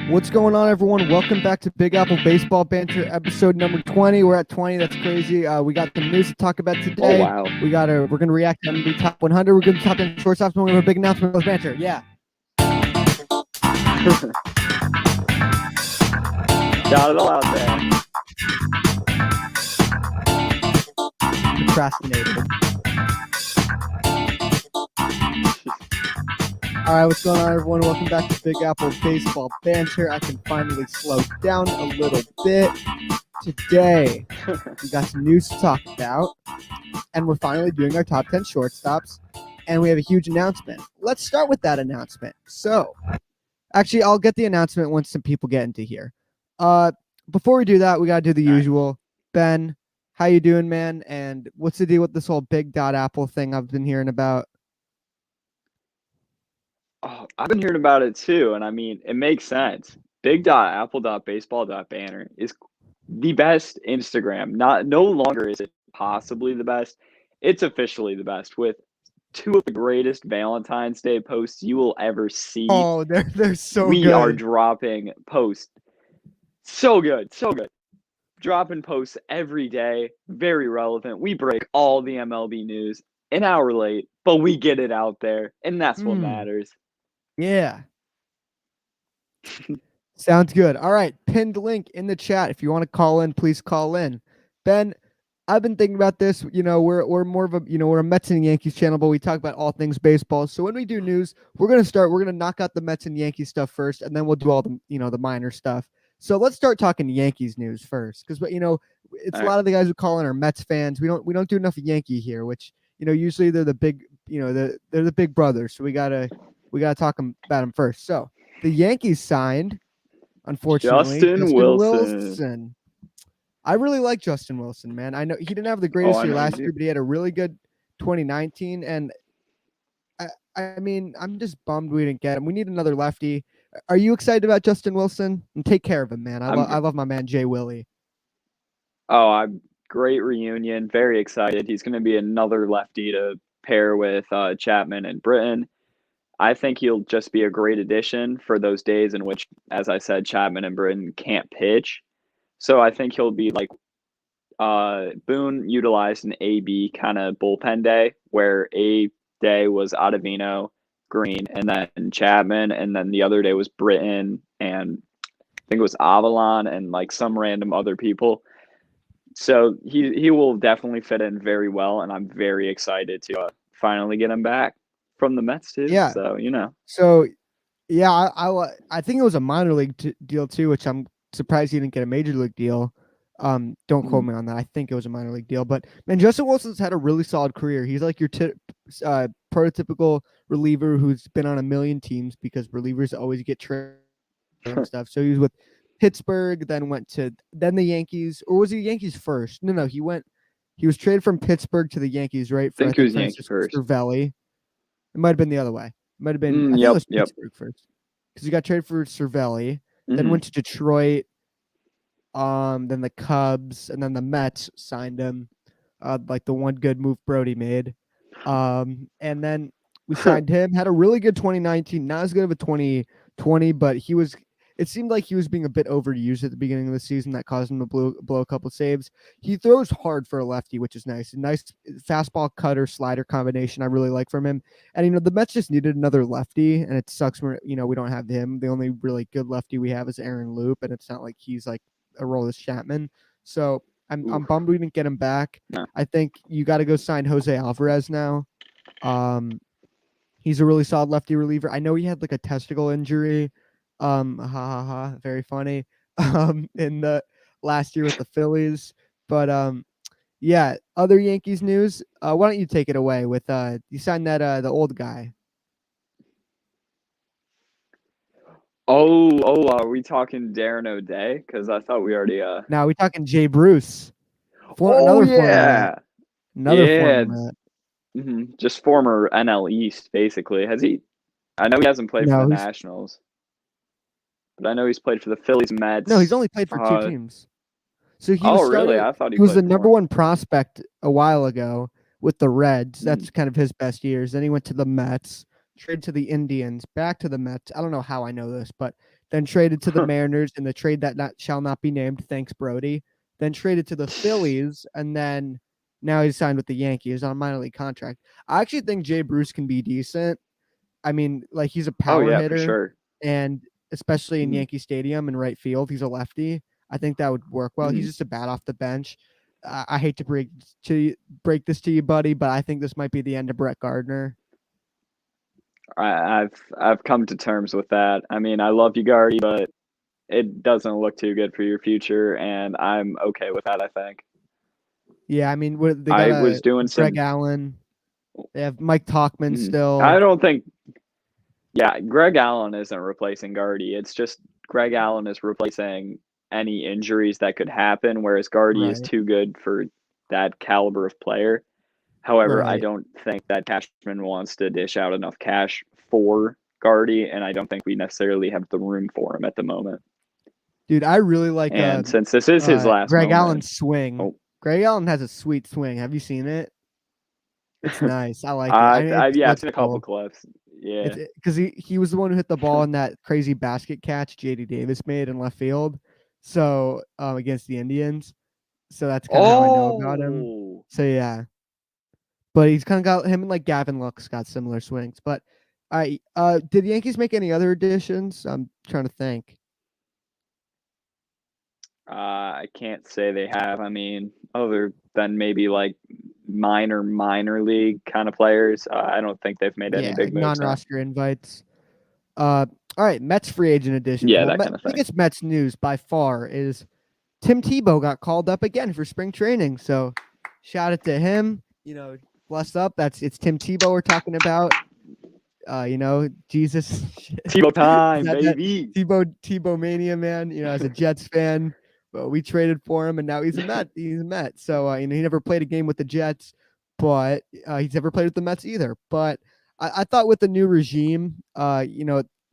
What's going on, everyone? Welcome back to Big Apple Baseball Banter, episode number 20. We're at 20. That's crazy. We got some news to talk about today. Oh, wow. We're gonna react to MLB Top 100. We're gonna top 10 shortstops. We're gonna have a big announcement with Banter. Yeah. Got it all out there. Procrastinated. All right, what's going on, everyone? Welcome back to Big Apple Baseball Banter. I can finally slow down a little bit. Today, we got some news to talk about, and we're finally doing our top 10 shortstops, and we have a huge announcement. Let's start with that announcement. So, actually, I'll get the announcement once some people get into here. Before we do that, we got to do the usual. Ben, how you doing, man? And what's the deal with this whole Big Apple thing I've been hearing about? Oh, I've been hearing about it too, and I mean, it makes sense. Big.apple.baseball.banner is the best Instagram. No longer is it possibly the best. It's officially the best with two of the greatest Valentine's Day posts you will ever see. Oh, they're so good. We are dropping posts. So good, so good. Dropping posts every day, very relevant. We break all the MLB news an hour late, but we get it out there, and that's what matters. Yeah. Sounds good. All right. Pinned link in the chat. If you want to call in, please call in. Ben, I've been thinking about this. You know, we're more of a, we're a Mets and Yankees channel, but we talk about all things baseball. So when we do news, we're going to knock out the Mets and Yankees stuff first, and then we'll do all the, the minor stuff. So let's start talking Yankees news first, because, it's a lot of the guys who call in are Mets fans. We don't do enough Yankee here, which, usually they're the big, they're the big brothers. So we gotta talk about them first. So the Yankees signed, unfortunately, Justin Wilson. I really like Justin Wilson, man. I know he didn't have the greatest year last year, but he had a really good 2019. And I mean, I'm just bummed we didn't get him. We need another lefty. Are you excited about Justin Wilson? And take care of him, man. I love my man Jay Willie. Oh, great reunion. Very excited. He's going to be another lefty to pair with Chapman and Britton. I think he'll just be a great addition for those days in which, as I said, Chapman and Britton can't pitch. So I think he'll be like Boone utilized an A-B kind of bullpen day where A day was Ottavino, Green, and then Chapman, and then the other day was Britton and I think it was Avalon and like some random other people. So he will definitely fit in very well, and I'm very excited to finally get him back from the Mets too. Yeah. So So yeah, I think it was a minor league deal too, which I'm surprised he didn't get a major league deal. Don't quote me on that. I think it was a minor league deal, but man, Justin Wilson's had a really solid career. He's like your prototypical reliever who's been on a million teams because relievers always get traded and stuff. So he was with Pittsburgh, then went to the Yankees, or was he Yankees first? No, he was traded from Pittsburgh to the Yankees, right? I think it was Yankees first. Cervelli. It might have been the other way. It might have been. I think it was Pittsburgh first because he got traded for Cervelli, then went to Detroit. Then the Cubs, and then the Mets signed him, like the one good move Brody made. And then we signed him. Had a really good 2019, not as good of a 2020, but it seemed like he was being a bit overused at the beginning of the season. That caused him to blow a couple saves. He throws hard for a lefty, which is nice. A nice fastball cutter slider combination I really like from him. And the Mets just needed another lefty, and it sucks when we don't have him. The only really good lefty we have is Aaron Loop, and it's not like he's like a Aroldis Chapman. So I'm bummed we didn't get him back. No. I think you got to go sign Jose Alvarez now. He's a really solid lefty reliever. I know he had like a testicle injury. Very funny. In the last year with the Phillies. But yeah, other Yankees news. Why don't you take it away with you signed that the old guy. Are we talking Darren O'Day? Because I thought we already Now we're talking Jay Bruce. Another former Met. Just former NL East, basically. Has he? I know he hasn't played for the Nationals, but I know he's played for the Phillies, Mets. No, he's only played for two teams. So he really? I thought he was the number one prospect a while ago with the Reds. That's kind of his best years. Then he went to the Mets, traded to the Indians, back to the Mets. I don't know how I know this, but then traded to the Mariners in the trade that shall not be named. Thanks, Brody. Then traded to the Phillies, and then now he's signed with the Yankees on a minor league contract. I actually think Jay Bruce can be decent. I mean, like he's a power hitter, for sure. and especially in Mhm. Yankee Stadium in right field, he's a lefty. I think that would work well. He's Mhm. just a bat off the bench. I hate to break this to you, buddy, but I think this might be the end of Brett Gardner. I've come to terms with that. I mean, I love you, Gardy, but it doesn't look too good for your future, and I'm okay with that, I think. Yeah, I mean, they I got was doing Greg some. Allen. They have Mike Tauchman still. I don't think. Yeah, Greg Allen isn't replacing Gardy. It's just Greg Allen is replacing any injuries that could happen, whereas Gardy is Right. too good for that caliber of player. However, I Right. don't think that Cashman wants to dish out enough cash for Gardy, and I don't think we necessarily have the room for him at the moment. Dude, I really like And since this is his last Greg moment, Allen's swing. Greg Allen has a sweet swing. Have you seen it? It's nice. I like it. I mean, I've seen a couple clips. Yeah. Because he was the one who hit the ball in that crazy basket catch JD Davis made in left field. So against the Indians. So that's kind of how I know about him. So yeah. But he's kind of got him and like Gavin Lux got similar swings. But did the Yankees make any other additions? I'm trying to think. I can't say they have. I mean, other than maybe like minor league kind of players, I don't think they've made any big moves. Non-roster invites. All right, Mets free agent additions. Yeah, that kind of thing. Biggest Mets news by far is Tim Tebow got called up again for spring training. So shout out to him. Bless up. It's Tim Tebow we're talking about. Jesus. Tebow time, baby. Tebow mania, man. As a Jets fan, but we traded for him, and now he's a Met. He's a Met. So he never played a game with the Jets, but he's never played with the Mets either. But I thought with the new regime,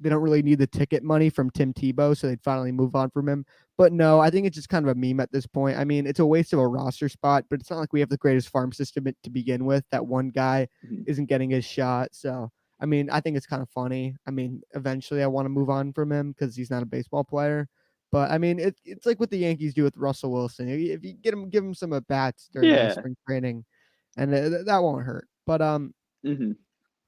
they don't really need the ticket money from Tim Tebow, so they'd finally move on from him. But no, I think it's just kind of a meme at this point. I mean, it's a waste of a roster spot, but it's not like we have the greatest farm system to begin with. That one guy isn't getting his shot. So, I mean, I think it's kind of funny. I mean, eventually I want to move on from him because he's not a baseball player. But, I mean, it's like what the Yankees do with Russell Wilson. If you give him some at-bats during spring training, and that won't hurt. But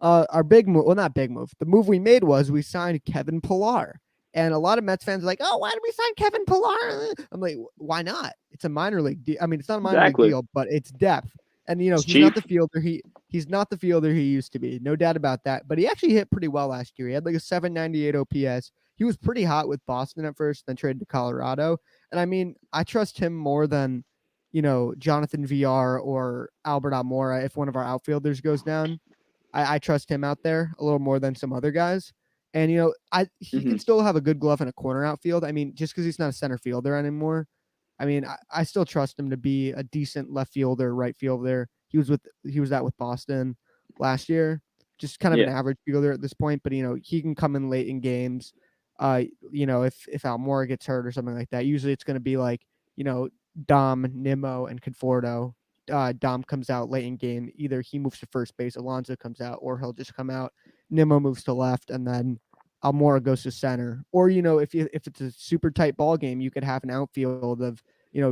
our big move, well, not big move. The move we made was we signed Kevin Pillar. And a lot of Mets fans are like, oh, why did we sign Kevin Pillar? I'm like, why not? It's a minor league deal. I mean, it's not a minor league deal, but it's depth. And he's not the fielder. He's not the fielder he used to be. No doubt about that. But he actually hit pretty well last year. He had like a 798 OPS. He was pretty hot with Boston at first, then traded to Colorado. And I mean, I trust him more than, Jonathan VR or Albert Almora if one of our outfielders goes down. I trust him out there a little more than some other guys. And, he can still have a good glove in a corner outfield. I mean, just because he's not a center fielder anymore. I mean, I still trust him to be a decent left fielder, right fielder. He was that with Boston last year. Just kind of an average fielder at this point. But, he can come in late in games. If Almora gets hurt or something like that, usually it's going to be like, Dom, Nimmo, and Conforto. Dom comes out late in game. Either he moves to first base, Alonso comes out, or he'll just come out. Nimmo moves to left, and then Almora goes to center. Or if it's a super tight ball game, you could have an outfield of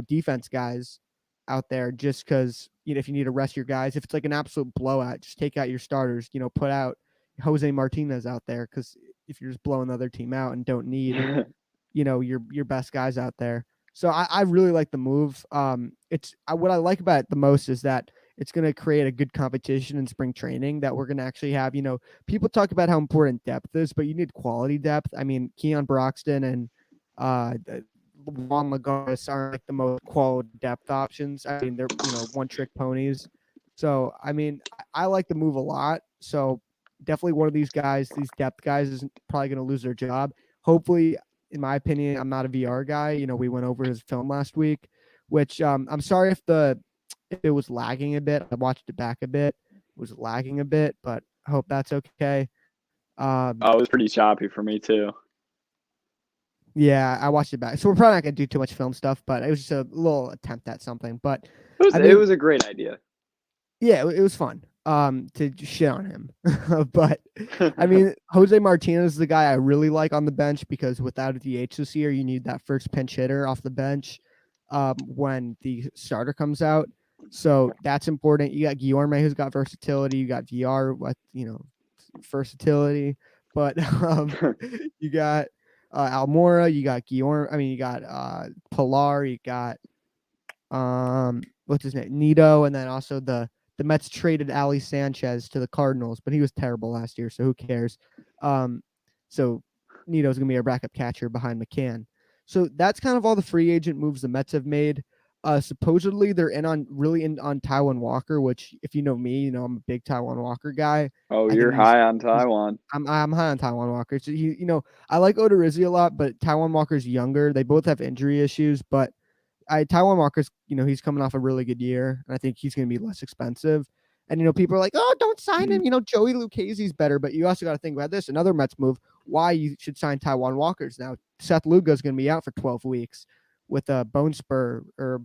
defense guys out there just because if you need to rest your guys. If it's like an absolute blowout, just take out your starters. Put out Jose Martinez out there because if you're just blowing the other team out and don't need your best guys out there. So I really like the move. What I like about it the most is that it's going to create a good competition in spring training that we're going to actually have. People talk about how important depth is, but you need quality depth. I mean, Keon Broxton and Juan Lagares aren't like the most quality depth options. I mean, they're one-trick ponies. So I mean, I like the move a lot. So definitely one of these guys, these depth guys, isn't probably going to lose their job. Hopefully. In my opinion, I'm not a VR guy. We went over his film last week, which I'm sorry if it was lagging a bit. I watched it back a bit. It was lagging a bit, but I hope that's okay. It was pretty choppy for me too. Yeah, I watched it back. So we're probably not going to do too much film stuff, but it was just a little attempt at something. But it was a great idea. Yeah, it was fun. to shit on him. But I mean, Jose Martinez is the guy I really like on the bench because without a DH this year, you need that first pinch hitter off the bench when the starter comes out. So that's important. You got Guillorme, who's got versatility. You got VR with versatility, but you got Almora. You got Guillorme. I mean, you got Pilar. You got what's his name, Nito, and then also the Mets traded Elias Sanchez to the Cardinals, but he was terrible last year, so who cares? So Nito's gonna be our backup catcher behind McCann. So that's kind of all the free agent moves the Mets have made. Supposedly they're in on Tywin Walker, which if you know me, you know I'm a big Tywin Walker guy. Oh, you're high on Taijuan. I'm high on Tywin Walker. So I like Odorizzi a lot, but Tywin Walker's younger. They both have injury issues, but Taijuan Walker's, he's coming off a really good year, and I think he's going to be less expensive. And, people are like, oh, don't sign him. Joey Lucchese's better, but you also got to think about this. Another Mets move, why you should sign Taijuan Walker's now. Seth Lugo's going to be out for 12 weeks with a bone spur or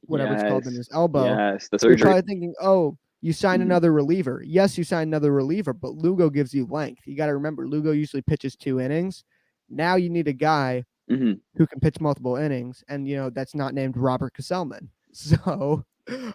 whatever it's called in his elbow. Yes, the surgery. You're probably thinking, oh, you sign another reliever. Yes, you sign another reliever, but Lugo gives you length. You got to remember, Lugo usually pitches 2 innings. Now you need a guy who can pitch multiple innings, and that's not named Robert Kesselman. So you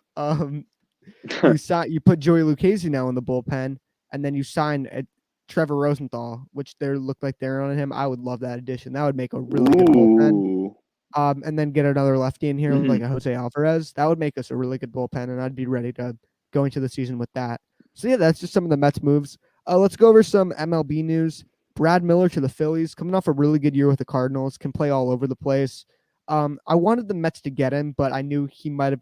put Joey Lucchesi now in the bullpen, and then you sign Trevor Rosenthal, which they look like they're on him. I would love that addition. That would make a really good bullpen. And then get another lefty in here like a Jose Alvarez. That would make us a really good bullpen, and I'd be ready to go into the season with that. So yeah, that's just some of the Mets moves. Let's go over some MLB news. Brad Miller to the Phillies, coming off a really good year with the Cardinals, can play all over the place. I wanted the Mets to get him, but I knew he might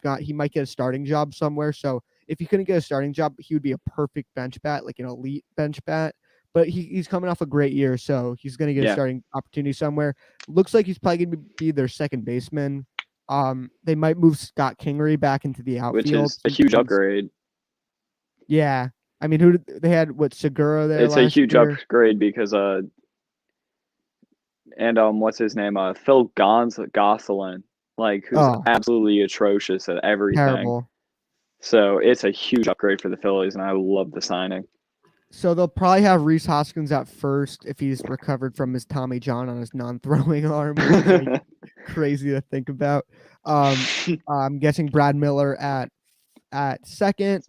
get a starting job somewhere. So if he couldn't get a starting job, he would be a perfect bench bat, like an elite bench bat. But he's coming off a great year, so he's going to get a starting opportunity somewhere. Looks like he's probably going to be their second baseman. They might move Scott Kingery back into the outfield, which is a huge upgrade. Yeah. I mean, who they had? Segura there? It's a huge upgrade because what's his name? Phil Gosselin, who's absolutely atrocious at everything. Terrible. So it's a huge upgrade for the Phillies, and I love the signing. So they'll probably have Rhys Hoskins at first if he's recovered from his Tommy John on his non-throwing arm. Crazy to think about. I'm guessing Brad Miller at second.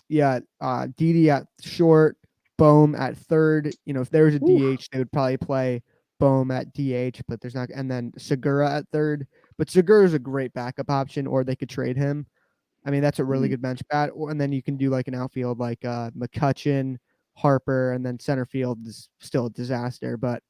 Didi at short, Bohm at third. If there was a DH, they would probably play Bohm at DH, but there's not. And then Segura at third. But Segura is a great backup option, or they could trade him. I mean, that's a really good bench bat. And then you can do like an outfield like McCutchen, Harper, and then center field is still a disaster. But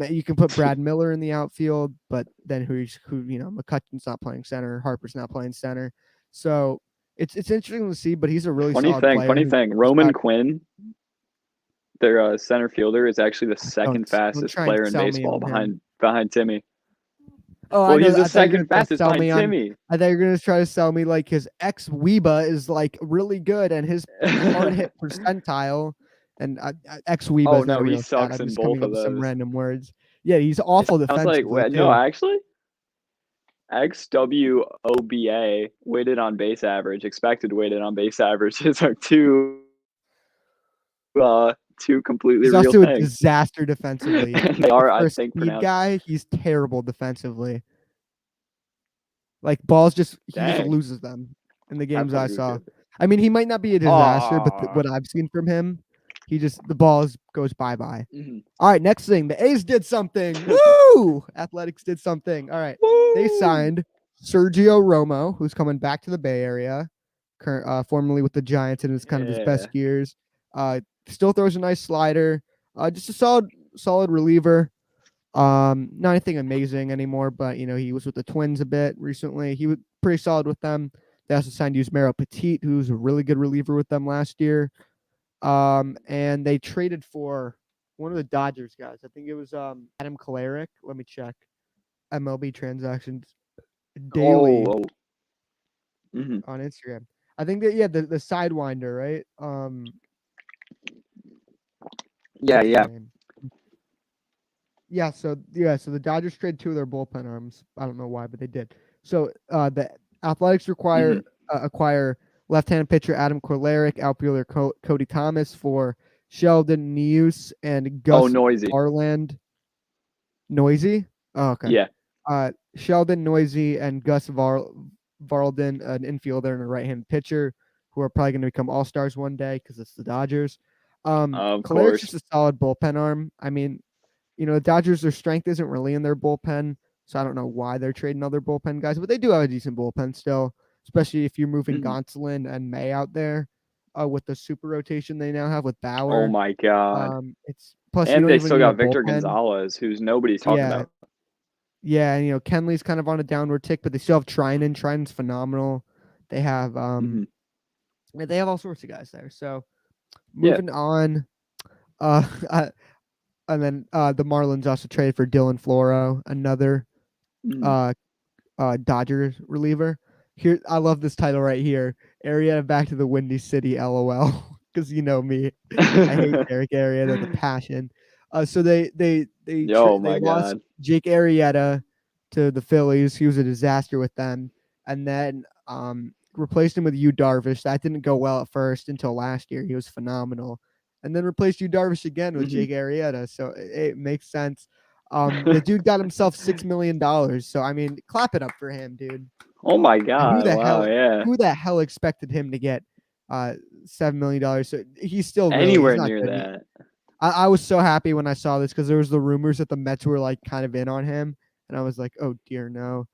you can put Brad Miller in the outfield, but then McCutchen's not playing center, Harper's not playing center. So it's interesting to see, but he's a really solid player. Funny thing, Roman Quinn, their center fielder, is actually the second fastest player in baseball behind Timmy. Oh, well, he's the second fastest behind Timmy. I thought you were going to try to sell me like his ex-Weeba is like really good and his hard hit percentile and ex-Weeba. Oh, no, he sucks in both of those. Some random words. Yeah, he's awful defensively. No, actually, XWOBA, weighted on base average, expected weighted on base averages are two completely real things. He's also a disaster defensively. They are, I think, guy, he's terrible defensively. Like balls he just loses them in the games I saw. I mean, he might not be a disaster, but what I've seen from him, the ball goes bye-bye. All right, next thing. The A's did something. Woo! Athletics did something. All right. Woo! They signed Sergio Romo, who's coming back to the Bay Area, formerly with the Giants in his his best years. Still throws a nice slider. Just a solid reliever. Not anything amazing anymore, but he was with the Twins a bit recently. He was pretty solid with them. They also signed Yusmeiro Petit, who's a really good reliever with them last year. And they traded for one of the Dodgers guys. I think it was Adam Kolarek. Let me check. MLB transactions daily on Instagram. I think that the Sidewinder, right? So the Dodgers traded 2 of their bullpen arms. I don't know why, but they did. So the Athletics acquire Left-handed pitcher Adam Kolarek, outfielder Cody Thomas for Sheldon Neuse and Gus Noisy. Varland. Noisy? Oh, okay. Yeah. Sheldon Noisy and Gus Varlden, an infielder and a right-handed pitcher, who are probably going to become all-stars one day because it's the Dodgers. Of Kolarik's course. just a solid bullpen arm. I mean, the Dodgers, their strength isn't really in their bullpen, so I don't know why they're trading other bullpen guys, but they do have a decent bullpen still, especially if you're moving Gonsolin and May out there with the super rotation they now have with Bauer. Oh, my God. It's plus and they still got Victor bullpen. Gonzalez, who's nobody's talking about. Yeah, and Kenley's kind of on a downward tick, but they still have Trinan. Trinan's phenomenal. They have they have all sorts of guys there. So moving on, and then the Marlins also traded for Dylan Floro, another Dodgers reliever. Here, I love this title right here. Arietta back to the Windy City, LOL. Because you know me, I hate Derek Arietta, the passion. So they lost Jake Arrieta to the Phillies. He was a disaster with them, and then replaced him with Yu Darvish. That didn't go well at first until last year. He was phenomenal, and then replaced Yu Darvish again with Jake Arrieta. So it makes sense. The dude got himself $6 million. So I mean, clap it up for him, dude. Oh my God! Who the hell expected him to get $7 million? So he's still anywhere near that. I was so happy when I saw this because there was the rumors that the Mets were like kind of in on him, and I was like, oh dear no.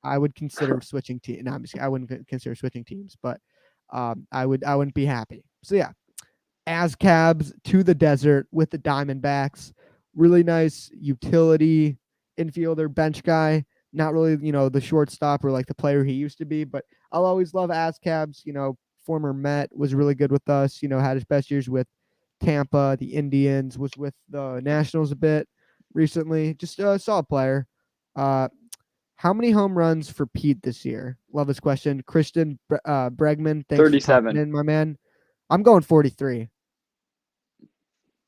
I would consider switching teams. No, I wouldn't consider switching teams, but I wouldn't be happy. So yeah, Cabs to the desert with the Diamondbacks. Really nice utility infielder, bench guy. Not really, the shortstop or like the player he used to be, but I'll always love Cabs. Former Met, was really good with us. Had his best years with Tampa, the Indians, was with the Nationals a bit recently. Just a solid player. How many home runs for Pete this year? Love this question. Christian Bregman, thanks 37. for in, my man. I'm going 43.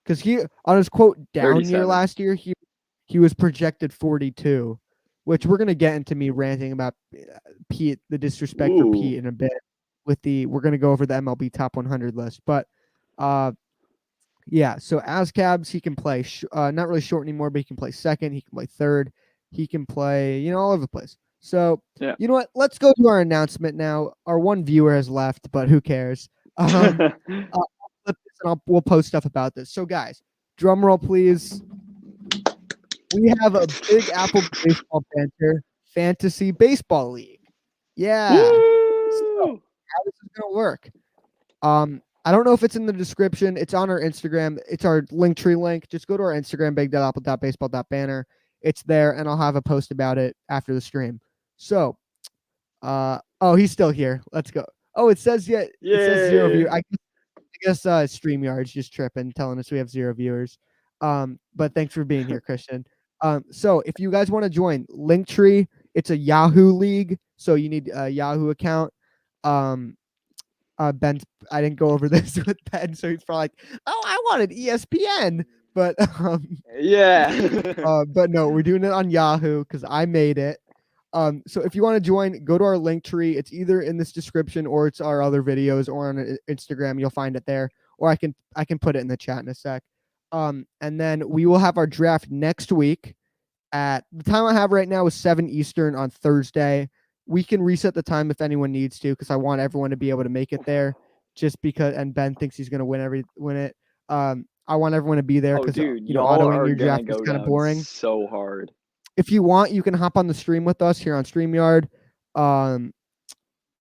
Because he, on his quote down 37. year last year, he was projected 42, which we're gonna get into me ranting about Pete, the disrespect for Pete in a bit. We're gonna go over the MLB top 100 list, but yeah. So as Cabs, he can play not really short anymore, but he can play second. He can play third. He can play all over the place. So you know what? Let's go to our announcement now. Our one viewer has left, but who cares? We'll post stuff about this. So guys, drum roll please. We have a Big Apple Baseball Banter Fantasy Baseball League. Yeah. So how this is gonna work? I don't know if it's in the description. It's on our Instagram. It's our Linktree link. Just go to our Instagram, big.apple.baseball.banner. It's there, and I'll have a post about it after the stream. So, he's still here. Let's go. Oh, it says it says 0 views. I guess StreamYard's just tripping, telling us we have 0 viewers. But thanks for being here, Christian. So if you guys want to join Linktree, it's a Yahoo league, so you need a Yahoo account. Ben, I didn't go over this with Ben, so he's probably like, "Oh, I wanted ESPN," but but no, we're doing it on Yahoo because I made it. So if you want to join, go to our Linktree. It's either in this description or it's our other videos or on Instagram. You'll find it there, or I can put it in the chat in a sec. And then we will have our draft next week. At the time I have right now is 7 Eastern on Thursday. We can reset the time if anyone needs to, because I want everyone to be able to make it there. Just because, and Ben thinks he's going to win it. I want everyone to be there because autoing your draft is kind of boring. So hard. If you want, you can hop on the stream with us here on StreamYard. I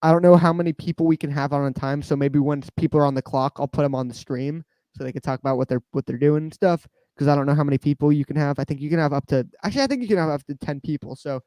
don't know how many people we can have on time, so maybe when people are on the clock, I'll put them on the stream so they can talk about what they're doing and stuff. Because I don't know how many people you can have. I think you can have up to 10 people. So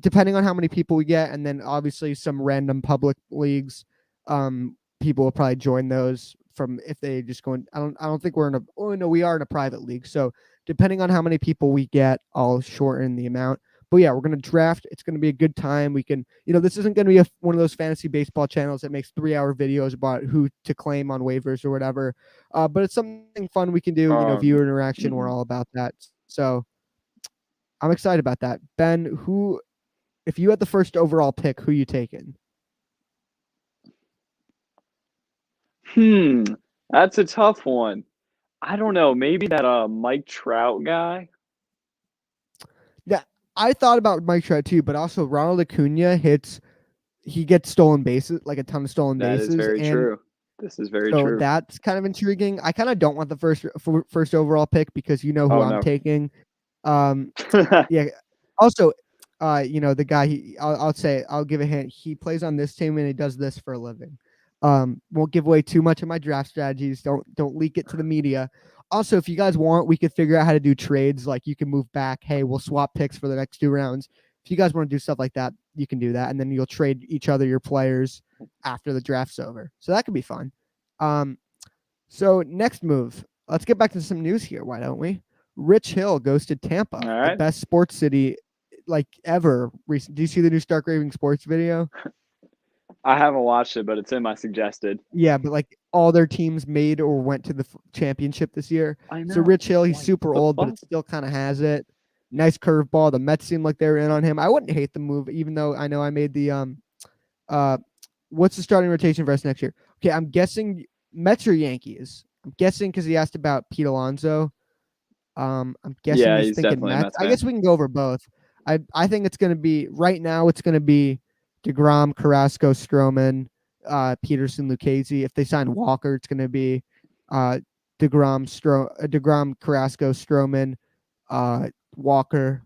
depending on how many people we get, and then obviously some random public leagues, people will probably join those from if they just go in. I don't think we're in a. Oh no, we are in a private league. So depending on how many people we get, I'll shorten the amount. But yeah, we're gonna draft. It's gonna be a good time. We can, this isn't gonna be one of those fantasy baseball channels that makes 3-hour videos about who to claim on waivers or whatever. But it's something fun we can do. Viewer interaction. We're all about that. So I'm excited about that. Ben, if you had the first overall pick, who you taking? That's a tough one. I don't know. Maybe that Mike Trout guy. Yeah, I thought about Mike Trout too, but also Ronald Acuna he gets stolen bases, like a ton of stolen That bases. is very and true. This is very so true. that's kind of intriguing. I kind of don't want the first overall pick because who I'm taking. Yeah. Also, the guy. I'll give a hint. He plays on this team and he does this for a living. Won't give away too much of my draft strategies. Don't leak it to the media. Also, if you guys want, we could figure out how to do trades. Like you can move back. Hey, we'll swap picks for the next 2 rounds. If you guys want to do stuff like that, you can do that, and then you'll trade each other your players after the draft's over. So that could be fun. So next move. Let's get back to some news here. Why don't we? Rich Hill goes to Tampa, the best sports city like ever. Do you see the new Stark Raving Sports video? I haven't watched it, but it's in my suggested. Yeah, but like all their teams made or went to the championship this year. I know. So Rich Hill, he's super old, but it still kind of has it. Nice curveball. The Mets seem like they were in on him. I wouldn't hate the move, even though I know I made the what's the starting rotation for us next year? Okay, I'm guessing Mets or Yankees. I'm guessing because he asked about Pete Alonso. I'm guessing he's thinking Mets. I guess we can go over both. I think it's going to be right now. It's going to be DeGrom, Carrasco, Stroman, Peterson, Lucchesi. If they sign Walker, it's going to be DeGrom, Carrasco, Stroman, Walker,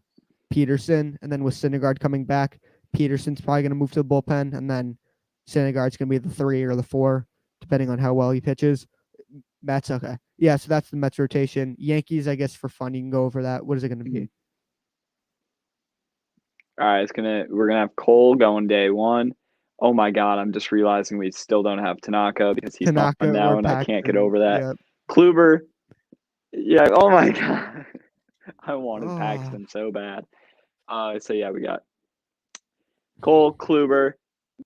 Peterson, and then with Syndergaard coming back, Peterson's probably going to move to the bullpen, and then Syndergaard's going to be the 3 or the 4, depending on how well he pitches. Mets, okay. Yeah, so that's the Mets rotation. Yankees, I guess, for fun, you can go over that. What is it going to be? All right, we're gonna have Cole going day 1. Oh my God, I'm just realizing we still don't have Tanaka because he's gone now, and I can't get over that. Yep. Kluber, yeah. Oh my God, I wanted Paxton so bad. So yeah, we got Cole, Kluber,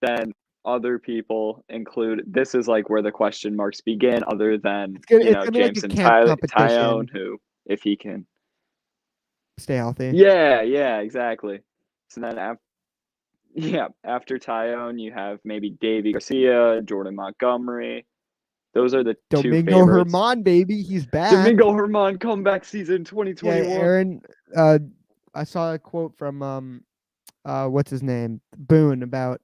then other people include. This is like where the question marks begin. Other than Jameson Tyone, who if he can stay healthy. Yeah, exactly. So then after Tyone, you have maybe Davey Garcia, Jordan Montgomery. Those are the Domingo 2 favorites. Germán, baby, he's back. Domingo Germán comeback season 2021. Yeah, Aaron. I saw a quote from what's his name, Boone, about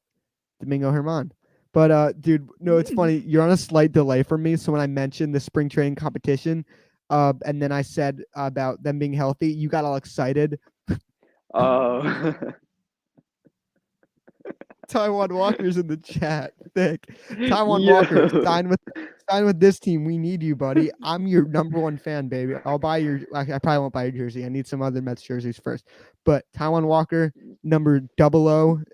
Domingo Germán. But dude, no, it's funny. You're on a slight delay for me. So when I mentioned the spring training competition, and then I said about them being healthy, you got all excited. Taijuan Walker's in the chat. Thick. Taijuan Walker, sign with this team. We need you, buddy. I'm your number 1 fan, baby. I'll buy your. I probably won't buy your jersey. I need some other Mets jerseys first. But Taijuan Walker, number 0000.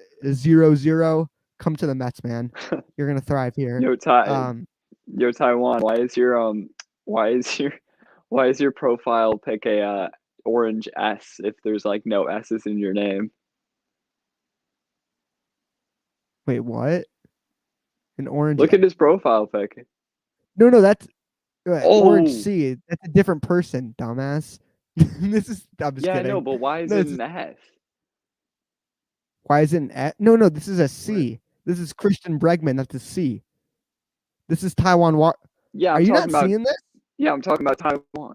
Come to the Mets, man. You're gonna thrive here. Taijuan, why is your profile pick a orange S if there's like no S's in your name? Wait, what? An orange. Look at his profile pic. No, that's orange C. That's a different person, dumbass. I'm just kidding. I know, but why is it an S? Why is it an S? No, this is a C. This is Christian Bregman. That's a C. This is Taijuan Walker. Yeah, are you not seeing this? Yeah, I'm talking about Taijuan.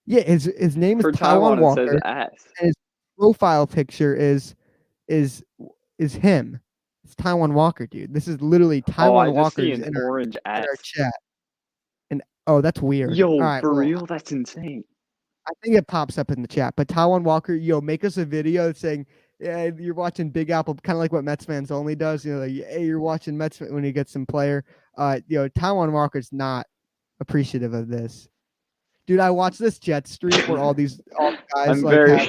Yeah, his name is Taijuan Walker. It says S. And his profile picture is him. It's Taijuan Walker, dude. This is literally Taijuan Walker in orange in our chat. And that's weird. Yo, right, for real? That's insane. I think it pops up in the chat. But Taijuan Walker, make us a video saying, yeah, you're watching Big Apple, kind of like what Mets fans only does. Like, hey, you're watching Mets when he gets some player. Taijuan Walker's not appreciative of this. Dude, I watched this jet stream where all the guys.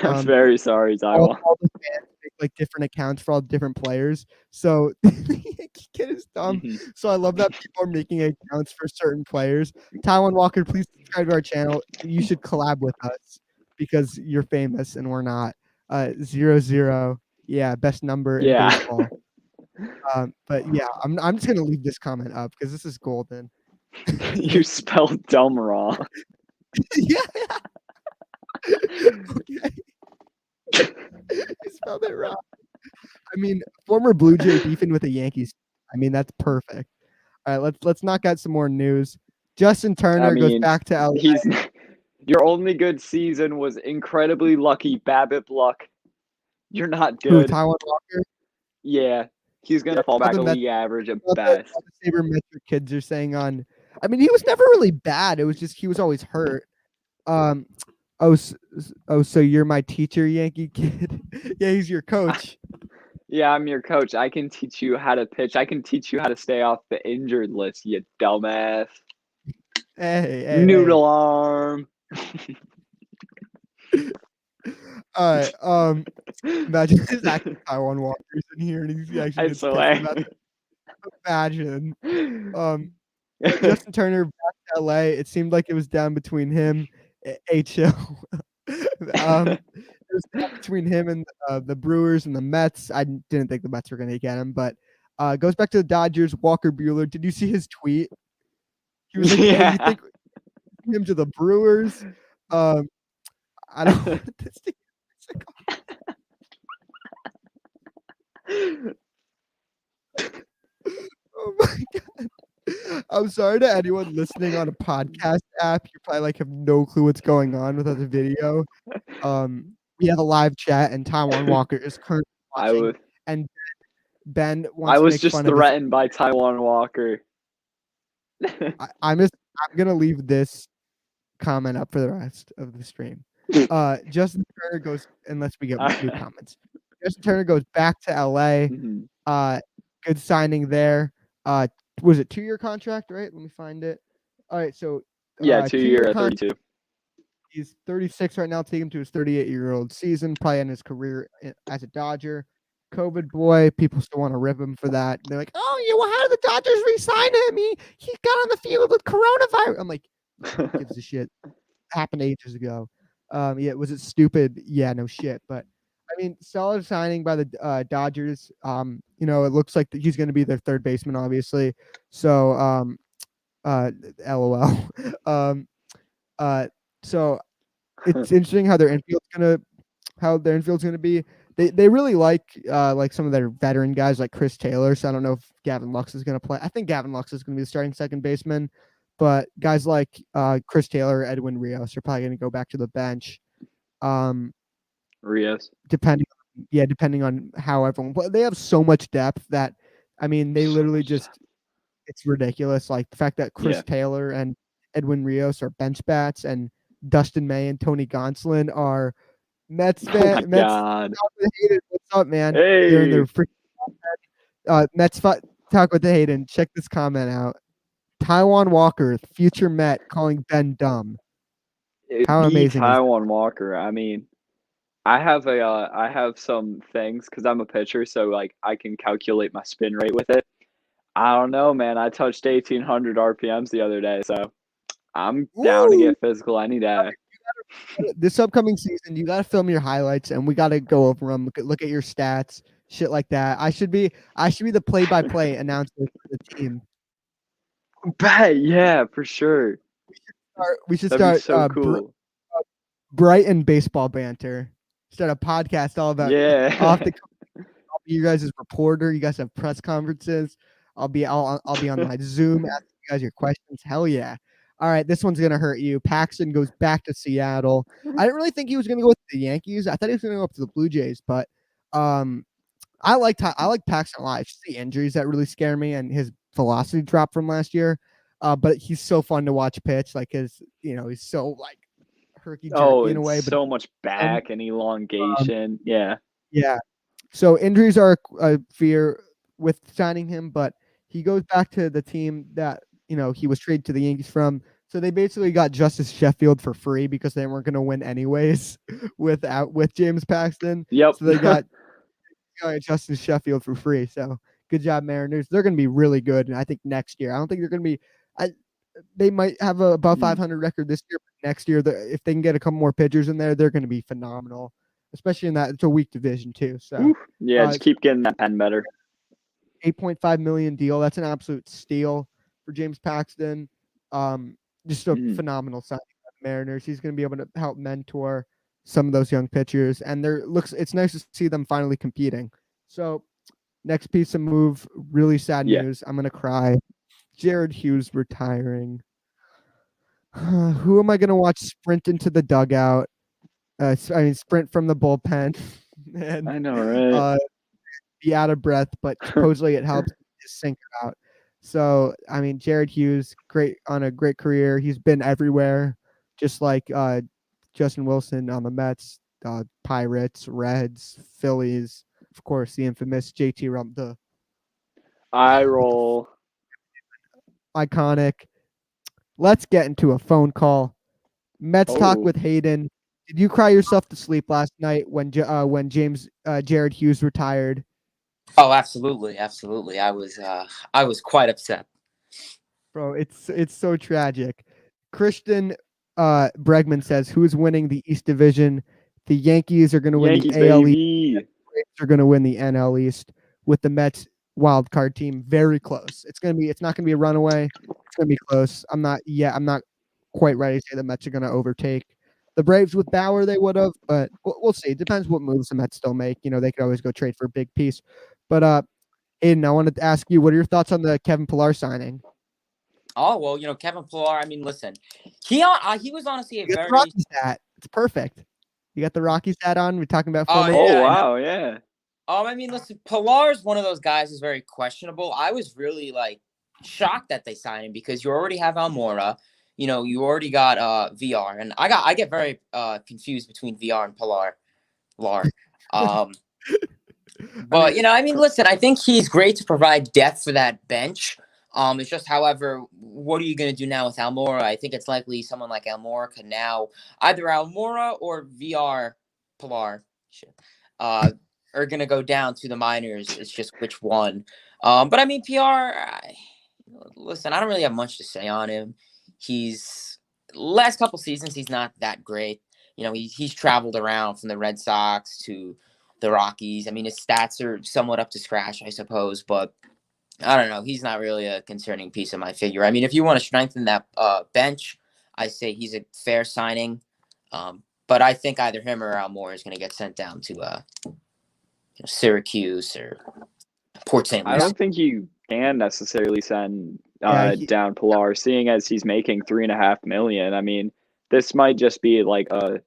I'm very sorry, Taijuan. All the fans make like different accounts for all the different players. So the kid is dumb. Mm-hmm. So I love that people are making accounts for certain players. Taijuan Walker, please subscribe to our channel. You should collab with us because you're famous and we're not. 00. Yeah, best number in baseball. But yeah, I'm just gonna leave this comment up because this is golden. You spelled dumb wrong. Yeah. Okay. You spelled it wrong. I mean, former Blue Jay beefing with the Yankees. I mean, that's perfect. All right, let's knock out some more news. Justin Turner goes back to LA. Your only good season was incredibly lucky BABIP luck. You're not good. Who, Tywin Walker? Yeah, he's gonna fall back to league average at best. The sabermetric kids are saying on. I mean, he was never really bad. It was just he was always hurt. So you're my teacher, Yankee kid? Yeah, he's your coach. Yeah, I'm your coach. I can teach you how to pitch. I can teach you how to stay off the injured list, you dumbass. Hey, noodle arm. All right. Imagine it's actually Taijuan Walker's in here, and he's actually just about that. Imagine. Justin Turner back to LA. It seemed like it was down between him, HL. It was down between him and the Brewers and the Mets. I didn't think the Mets were going to get him, but goes back to the Dodgers. Walker Buehler. Did you see his tweet? He was like, "Hey, you think him to the Brewers?" I don't want this to Oh my god. I'm sorry to anyone listening on a podcast app. You probably like have no clue what's going on without the video. We have a live chat and Taijuan Walker is currently watching. And Ben wants I was to make just fun threatened by Taijuan Walker. I'm gonna leave this comment up for the rest of the stream. Justin Turner goes, unless we get new comments. Justin Turner goes back to LA. Good signing there. Was it 2-year contract, right? Let me find it. All right, so 2-year at 32. He's 36 right now. Take him to his 38-year-old season, probably in his career as a Dodger. COVID boy, people still want to rip him for that. They're like, "Oh, yeah, well, how did the Dodgers re-sign him? He got on the field with coronavirus." I'm like, who gives a shit? Happened ages ago. Yeah, was it stupid? Yeah, no shit. But I mean, solid signing by the Dodgers. It looks like he's going to be their third baseman, obviously. So, LOL. So it's interesting how their infield's gonna be. They really like some of their veteran guys like Chris Taylor. So I don't know if Gavin Lux is gonna play. I think Gavin Lux is gonna be the starting second baseman. But guys like Chris Taylor, Edwin Rios are probably going to go back to the bench. Rios, depending on how everyone. But they have so much depth that, I mean, they literally it's ridiculous. Like the fact that Chris Taylor and Edwin Rios are bench bats, and Dustin May and Tony Gonsolin are Mets fans. Oh my God. What's up, man? Hey. They're in their freaking Mets talk with the Hayden. Check this comment out. Taijuan Walker, future Met, calling Ben dumb. How amazing! Taijuan Walker. I mean, I have some things because I'm a pitcher, so like I can calculate my spin rate with it. I don't know, man. I touched 1,800 RPMs the other day, so I'm down to get physical any day. This upcoming season, you got to film your highlights, and we got to go over them. Look at your stats, shit like that. I should be the play-by-play announcer for the team. Bet, yeah, for sure. We should start so cool. Brighton Baseball Banter. Start a podcast all about I'll be you guys' reporter. You guys have press conferences. I'll be on my Zoom asking you guys your questions. Hell yeah. All right, this one's gonna hurt you. Paxton goes back to Seattle. I didn't really think he was gonna go with the Yankees. I thought he was gonna go up to the Blue Jays, but I like Paxton a lot. It's just the injuries that really scare me, and his velocity drop from last year. But he's so fun to watch pitch. Like he's so like herky-jerky in a way. But so much back and elongation. Yeah. So injuries are a fear with signing him, but he goes back to the team that he was traded to the Yankees from. So they basically got Justice Sheffield for free because they weren't going to win anyways with James Paxton. Yep. So they got Justice Sheffield for free. So good job, Mariners. They're going to be really good, and I think next year. I don't think they're going to be. They might have a above 500 record this year, but next year, if they can get a couple more pitchers in there, they're going to be phenomenal. Especially in that it's a weak division too. So just keep getting that pen better. $8.5 million deal. That's an absolute steal for James Paxton. Just a phenomenal signing by the Mariners. He's going to be able to help mentor some of those young pitchers, and it's nice to see them finally competing. So next piece of move, really sad news. I'm going to cry. Jared Hughes retiring. Who am I going to watch sprint into the dugout? Sprint from the bullpen and I know, right? Be out of breath, but supposedly it helps his sinker out. So, Jared Hughes, great career. He's been everywhere, just like Justin Wilson on the Mets, Pirates, Reds, Phillies, of course, the infamous JT the eye roll. Iconic. Let's get into a phone call. Mets talk with Hayden. Did you cry yourself to sleep last night when Jared Hughes retired? Oh, absolutely. I was quite upset. Bro, it's so tragic. Christian Bregman says, who's winning the East Division? The Yankees are going to win the AL East. The Braves are going to win the NL East with the Mets wild card team very close. It's not going to be a runaway. It's going to be close. I'm not quite ready to say the Mets are going to overtake the Braves with Bauer. They would have, but we'll see. It depends what moves the Mets still make. They could always go trade for a big piece. But Aiden, I wanted to ask you, what are your thoughts on the Kevin Pillar signing? Oh, well, Kevin Pillar, listen, he was honestly a very... Rockies hat. It's perfect. You got the Rockies hat on. We're talking about former... Oh, wow, yeah. Listen, Pillar is one of those guys who's very questionable. I was really, shocked that they signed him because you already have Almora. You already got VR. And I get very confused between VR and Pillar. But, listen, I think he's great to provide depth for that bench. It's just, however, what are you going to do now with Almora? I think it's likely someone like Almora can now either Almora or VR Pillar are going to go down to the minors. It's just which one. But PR, listen, I don't really have much to say on him. He's last couple seasons, he's not that great. He's traveled around from the Red Sox to the Rockies. His stats are somewhat up to scratch, I suppose, but I don't know. He's not really a concerning piece of my figure. If you want to strengthen that bench, I say he's a fair signing. But I think either him or Almora is going to get sent down to Syracuse or Port St. Louis. I don't think you can necessarily send down Pillar, seeing as he's making $3.5 million. This might just be like a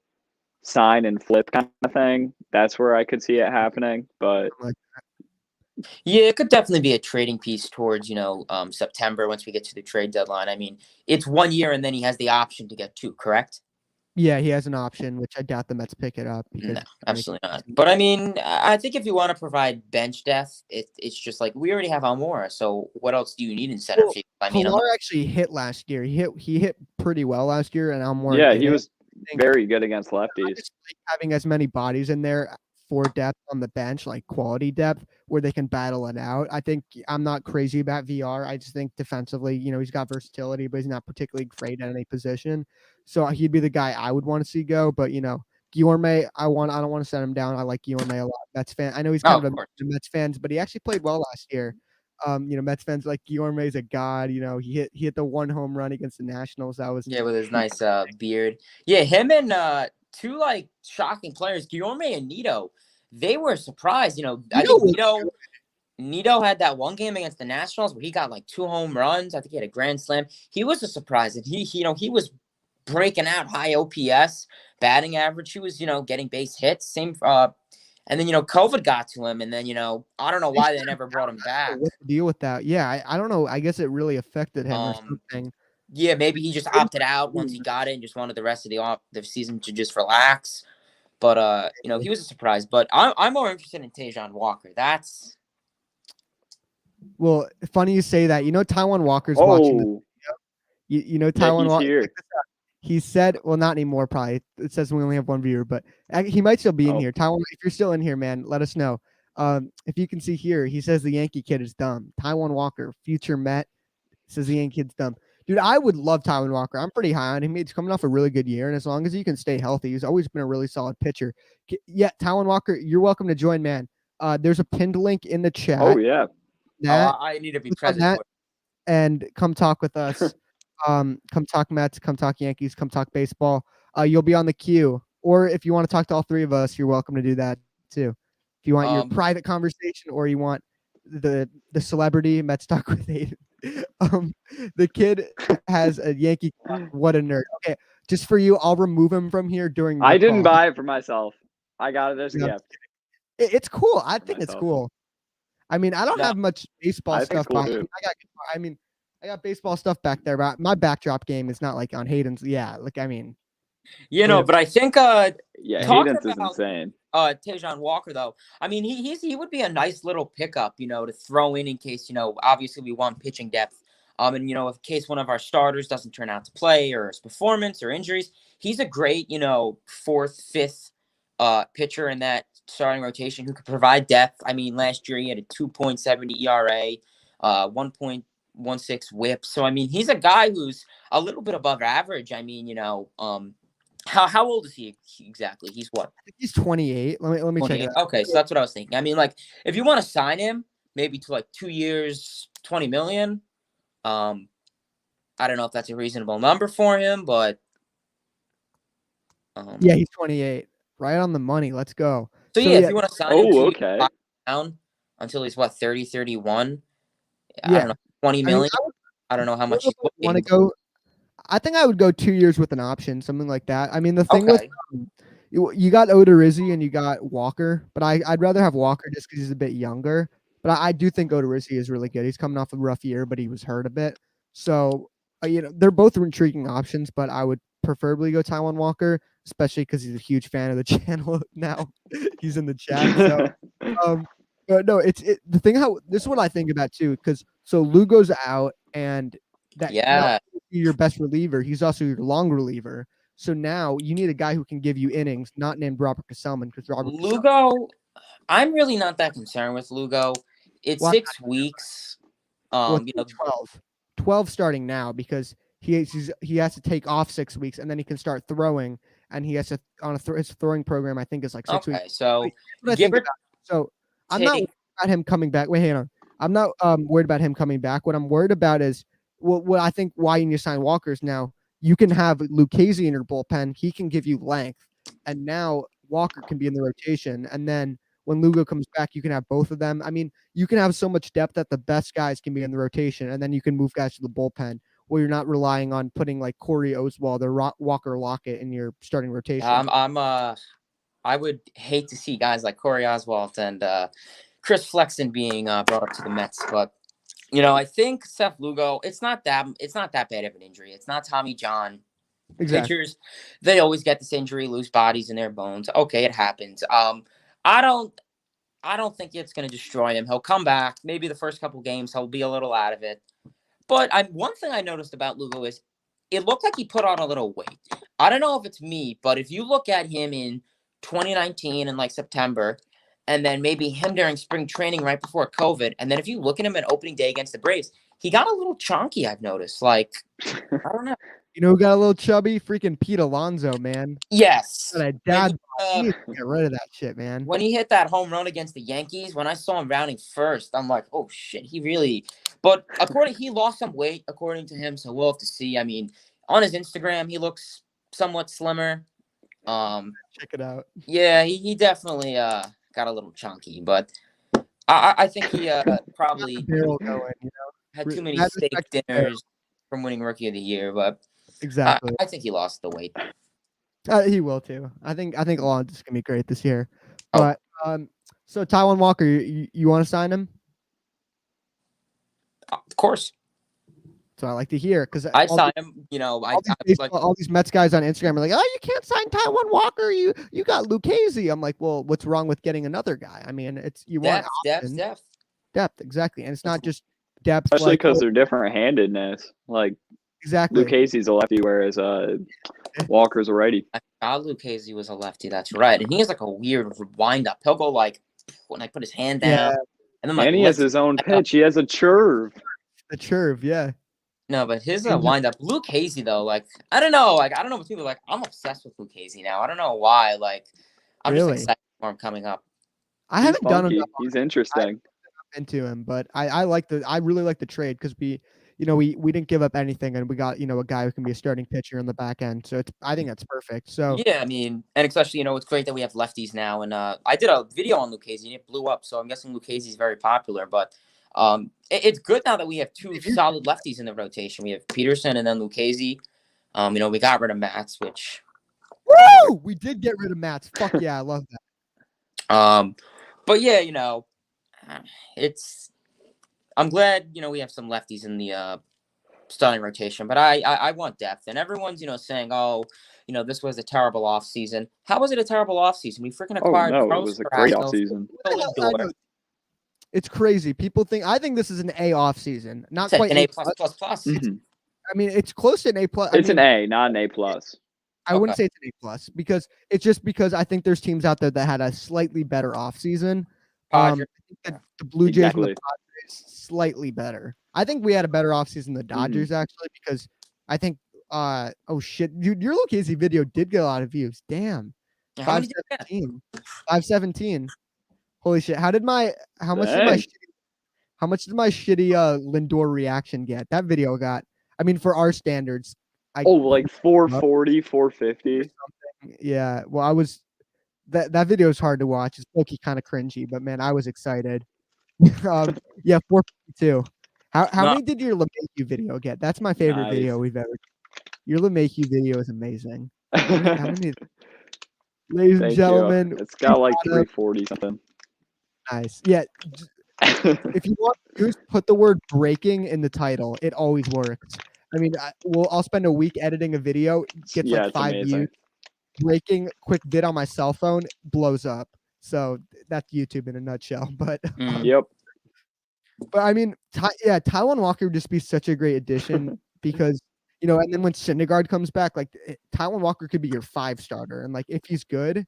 sign and flip kind of thing. That's where I could see it happening, but. Yeah, it could definitely be a trading piece towards, September once we get to the trade deadline. It's 1 year and then he has the option to get 2, correct? Yeah, he has an option, which I doubt the Mets pick it up. No, absolutely not. But I think if you want to provide bench depth, it's just like we already have Almora. So what else do you need in center field? Pillar actually hit last year. He hit pretty well last year, and Almora. Yeah, he was very good against lefties. Like having as many bodies in there for depth on the bench, like quality depth, where they can battle it out. I think I'm not crazy about VR. I just think defensively, he's got versatility, but he's not particularly great at any position. So he'd be the guy I would want to see go. But Guillorme, I don't want to set him down. I like Guillorme a lot. Mets fan. I know he's kind of a Mets fans, but he actually played well last year. Mets fans like Guillorme's a god. He hit the 1 home run against the Nationals. That was with his nice beard. Yeah, him and 2 shocking players, Guillorme and Nito. They were surprised. I think Nito had that one game against the Nationals where he got 2 home runs. I think he had a grand slam. He was a surprise, and he was breaking out high OPS, batting average. He was getting base hits. Same. And then COVID got to him, and then I don't know why they never brought him back. What's the deal with that? Yeah, I don't know. I guess it really affected him or something. Yeah, maybe he just opted out once he got it and just wanted the rest of the season to just relax. But he was a surprise. But I'm more interested in Taijuan Walker. That's funny you say that. Taijuan Walker's watching the video. Taijuan Walker. He said, well, not anymore. Probably it says we only have 1 viewer, but he might still be in here. Taijuan, if you're still in here, man, let us know. If you can see here, he says the Yankee kid is dumb. Taijuan Walker, future Met, says the Yankee kid's dumb. Dude, I would love Tywin Walker. I'm pretty high on him. He's coming off a really good year, and as long as he can stay healthy, he's always been a really solid pitcher. Yeah, Tywin Walker, you're welcome to join, man. There's a pinned link in the chat. Oh, yeah. I need to be present. And come talk with us. Come talk Mets, come talk Yankees, come talk baseball. You'll be on the queue. Or if you want to talk to all 3 of us, you're welcome to do that, too. If you want your private conversation or you want the celebrity Mets talk with Aiden. The kid has a Yankee. What a nerd. Okay, just for you, I'll remove him from here during. I didn't buy it for myself. I got it as a gift. It's cool. I think it's cool. I mean, I don't have much baseball stuff. Cool I got baseball stuff back there, but my backdrop game is not like on Hayden's. Yeah, like I mean, but I think Hayden's is insane. Taijuan Walker though, I mean he would be a nice little pickup, to throw in case, obviously we want pitching depth. And in case one of our starters doesn't turn out to play or his performance or injuries, he's a great, fourth, fifth pitcher in that starting rotation who could provide depth. I mean, last year he had a 2.70 ERA, 1.16 WHIP. So I mean, he's a guy who's a little bit above average. I mean, how old is he exactly? He's what? I think he's 28. Let me check it out. Okay, so that's what I was thinking. I mean, like if you want to sign him, maybe to like 2 years, 20 million. I don't know if that's a reasonable number for him, but yeah, he's 28. Right on the money. Let's go. So yeah, if you want to sign him down until he's 30, 31. I don't know, 20 million. I don't know how much you want to go. I think I would go 2 years with an option, something like that. I mean, the thing with you got Odorizzi and you got Walker, but I'd rather have Walker just because he's a bit younger. But I do think Odorizzi is really good. He's coming off a rough year, but he was hurt a bit. So, they're both intriguing options, but I would preferably go Tywin Walker, especially because he's a huge fan of the channel now. He's in the chat. So, but no, the thing this is what I think about too, because Lugo's out and that your best reliever, he's also your long reliever. So now you need a guy who can give you innings, not named Robert Gesellman, because Lugo, I'm really not that concerned with Lugo. It's 6 weeks. 12 starting now because he has to take off 6 weeks and then he can start throwing, and he has to his throwing program I think is like 6 weeks. So I'm not worried about him coming back. Wait, hang on. I'm not worried about him coming back. What I'm worried about is what I think why you need to sign Walker's now. You can have Lucchesi in your bullpen. He can give you length, and now Walker can be in the rotation. And then when Lugo comes back, you can have both of them. I mean, you can have so much depth that the best guys can be in the rotation, and then you can move guys to the bullpen where you're not relying on putting like Corey Oswald or Walker Lockett in your starting rotation. I would hate to see guys like Corey Oswalt and Chris Flexen being brought up to the Mets, but I think Seth Lugo, it's not that bad of an injury. It's not Tommy John. Exactly. Pitchers, they always get this injury, loose bodies in their bones. Okay, it happens. I don't think it's going to destroy him. He'll come back. Maybe the first couple games he'll be a little out of it. But one thing I noticed about Lugo is it looked like he put on a little weight. I don't know if it's me, but if you look at him in 2019 in like September, and then maybe him during spring training right before COVID, and then if you look at him at opening day against the Braves, he got a little chunky, I've noticed. Like, I don't know. Who got a little chubby? Freaking Pete Alonso, man. Yes. Dad, you need to get rid of that shit, man. When he hit that home run against the Yankees, when I saw him rounding first, I'm like, oh shit, he really. But he lost some weight according to him, so we'll have to see. I mean, on his Instagram, he looks somewhat slimmer. Check it out. Yeah, he definitely got a little chunky, but I think he probably had too many steak dinners from winning Rookie of the Year, but exactly. I think he lost the weight. He will too. I think Alonso's gonna be great this year. But so Tywin Walker, you want to sign him? Of course. So I like to hear because I signed him. All these Mets guys on Instagram are like, "Oh, you can't sign Tywin Walker. You got Lucchesi." I'm like, "Well, what's wrong with getting another guy? I mean, it's want depth, exactly, and it's not just depth, especially because they're different-handedness. Like exactly, Lucchesi's a lefty, whereas Walker's a righty. I thought Lucchesi was a lefty. That's right, and he has like a weird wind-up. He'll go like when I put his hand down, and then he has his own pitch. He has a churve. The churve, yeah. No, but his wind-up. Lucchesi, though, like, I don't know. Like, I don't know what people are like. I'm obsessed with Lucchesi now. I don't know why. Like, I'm just excited for him coming up. I haven't done enough. He's interesting. Into him, but I really like the trade because we didn't give up anything and we got, a guy who can be a starting pitcher in the back end. So I think that's perfect. So yeah, I mean, and especially, it's great that we have lefties now. And I did a video on Lucchesi and it blew up. So I'm guessing Lucchesi is very popular, but It's good now that we have two solid lefties in the rotation. We have Peterson and then Lucchesi. We got rid of Matz, which we did get rid of Matz. Fuck yeah, I love that. But yeah, I'm glad we have some lefties in the starting rotation, but I want depth, and everyone's saying, oh, this was a terrible offseason. How was it a terrible offseason? We freaking acquired. Oh no, it was a great offseason. It's crazy. People think I think this is an A offseason, not it's quite an A plus. Mm-hmm. I mean, it's close to an A plus. It's an A, not an A plus. I wouldn't say it's an A plus because I think there's teams out there that had a slightly better offseason. I think that the Blue Jays and the Padres slightly better. I think we had a better offseason than the Dodgers actually because I think oh shit, dude, your Lucchesi video did get a lot of views. Damn. 517. 517. Holy shit. How much did my shitty Lindor reaction get? That video got, I mean, for our standards. Like 440, 450. Yeah. Well, that video is hard to watch. It's low-key kind of cringy, but man, I was excited. Yeah, 452. How many did your LeMahieu video get? That's my favorite video we've ever. Your LeMahieu video is amazing. How many? Ladies and gentlemen, it's got like 340 something. Nice. Yeah. If you want to put the word breaking in the title, it always works. I mean, I'll spend a week editing a video, gets like 5 views. Breaking quick vid on my cell phone blows up. So that's YouTube in a nutshell. But yep. But I mean, Tywin Walker would just be such a great addition because and then when Syndergaard comes back, like Tywin Walker could be your 5 starter, and like if he's good,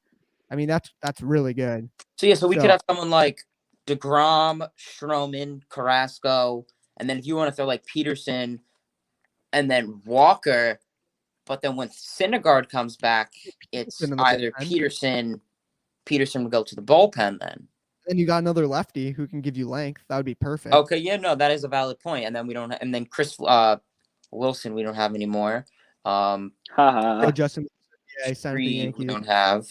I mean that's really good. So we could have someone like DeGrom, Stroman, Carrasco, and then if you want to throw like Peterson, and then Walker, but then when Syndergaard comes back, it's either Peterson would go to the bullpen then. And you got another lefty who can give you length. That would be perfect. Okay, yeah, no, that is a valid point. And then and then Chris Wilson we don't have anymore. Justin, he signed the Yankees. We don't have.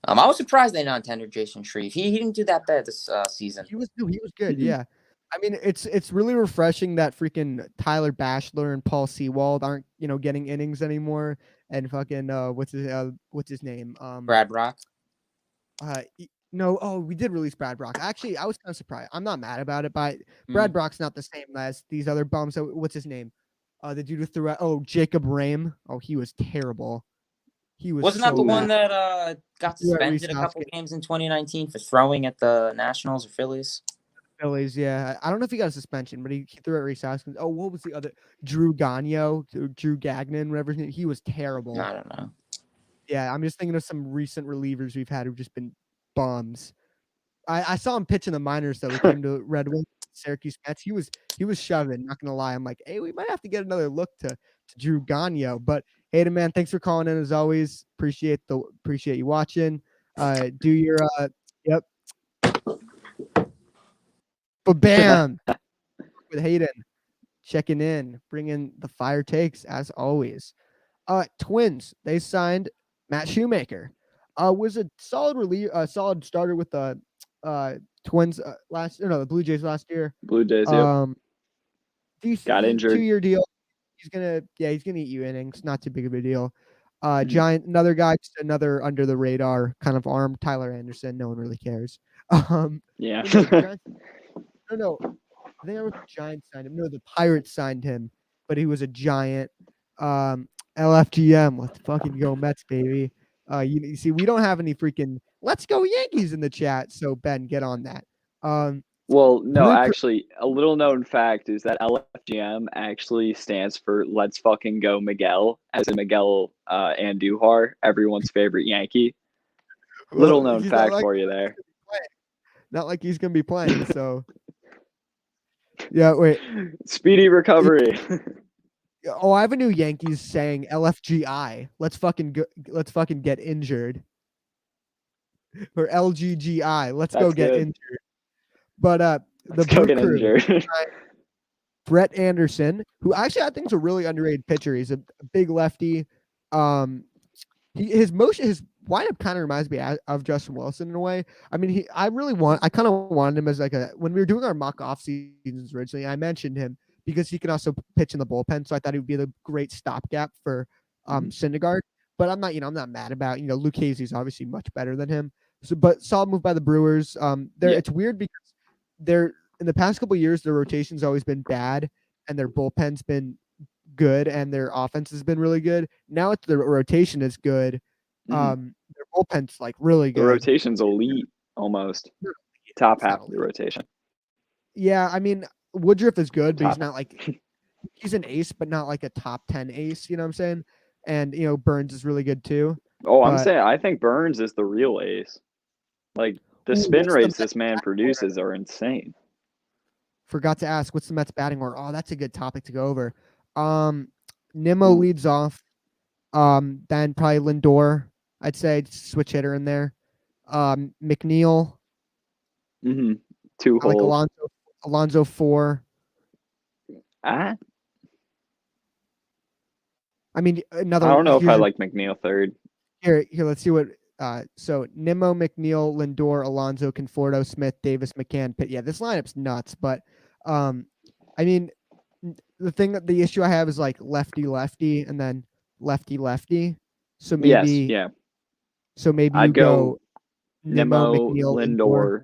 I was surprised they non-tendered Jason Shreve. He didn't do that bad this season. He was good. Yeah, I mean it's really refreshing that freaking Tyler Bachelor and Paul Sewald aren't getting innings anymore, and fucking what's his name Brad Rock. No, we did release Brad Brock. Actually, I was kind of surprised. I'm not mad about it, but Brad Brock's not the same as these other bums. So what's his name? The dude who threw out. Oh, Jacob Rame. Oh, he was terrible. Wasn't that the one that got suspended a couple games in 2019 for throwing at the Nationals or Phillies? Phillies, yeah. I don't know if he got a suspension, but he threw at Reese Hoskins. Oh, what was the other? Drew Gagnon, whatever his name. He was terrible. I don't know. Yeah, I'm just thinking of some recent relievers we've had who've just been bums. I saw him pitch in the minors though. He came to Red Wings, Syracuse Mets. He was shoving. Not gonna lie. I'm like, hey, we might have to get another look to Drew Gagnon. But hey, man, thanks for calling in as always. Appreciate you watching. Do your yep. But bam, with Hayden checking in, bringing the fire takes as always. Twins, they signed Matt Shoemaker. Was a solid starter with the Twins the Blue Jays last year. Blue Jays, yeah. Got injured. 2-year deal. He's gonna eat you innings. Not too big of a deal. Giant, another guy, just another under the radar kind of arm. Tyler Anderson. No one really cares. Yeah. No. I think the Giants signed him. No, the Pirates signed him, but he was a Giant. LFGM. Let's fucking go Mets, baby. You see, we don't have any freaking "Let's go Yankees" in the chat. So Ben, get on that. Well, no, actually, a little known fact is that LFGM actually stands for "Let's fucking go Miguel," as in Miguel Andujar, everyone's favorite Yankee. Little known fact for you there. Not like he's gonna be playing. So, yeah, wait. Speedy recovery. I have a new Yankees saying LFGI. Let's fucking get injured. Or LGGI. Let's go get injured. But the crew, Brett Anderson, who actually I think is a really underrated pitcher. He's a big lefty. His lineup kind of reminds me of Justin Wilson in a way. I mean, I kind of wanted him as like when we were doing our mock off seasons originally, I mentioned him because he can also pitch in the bullpen. So I thought he would be the great stopgap for Syndergaard. But I'm not mad about, Luke Casey's obviously much better than him. So, but solid move by the Brewers. It's weird because they're in the past couple of years, their rotation's always been bad and their bullpen's been good and their offense has been really good. Now it's the rotation is good. Their bullpen's like really good. The rotation's elite almost. Top half of the rotation. Yeah, I mean, Woodruff is good, but he's not like he's an ace, but not like a top 10 ace, you know what I'm saying? And Burns is really good too. I'm saying I think Burns is the real ace. Like the spin rates this man produces are insane. Forgot to ask, what's the Mets batting order? Oh, that's a good topic to go over. Nimmo leads off. Then probably Lindor. I'd say switch hitter in there. McNeil. 2 holes. Like Alonso 4. I mean, another. I don't know if I like McNeil 3rd. Here, let's see what. So Nimmo, McNeil, Lindor, Alonso, Conforto, Smith, Davis, McCann, Pitt. Yeah, this lineup's nuts. But, I mean, the issue I have is like lefty, and then lefty. So maybe, So maybe I'd go Nimmo, McNeil, Lindor.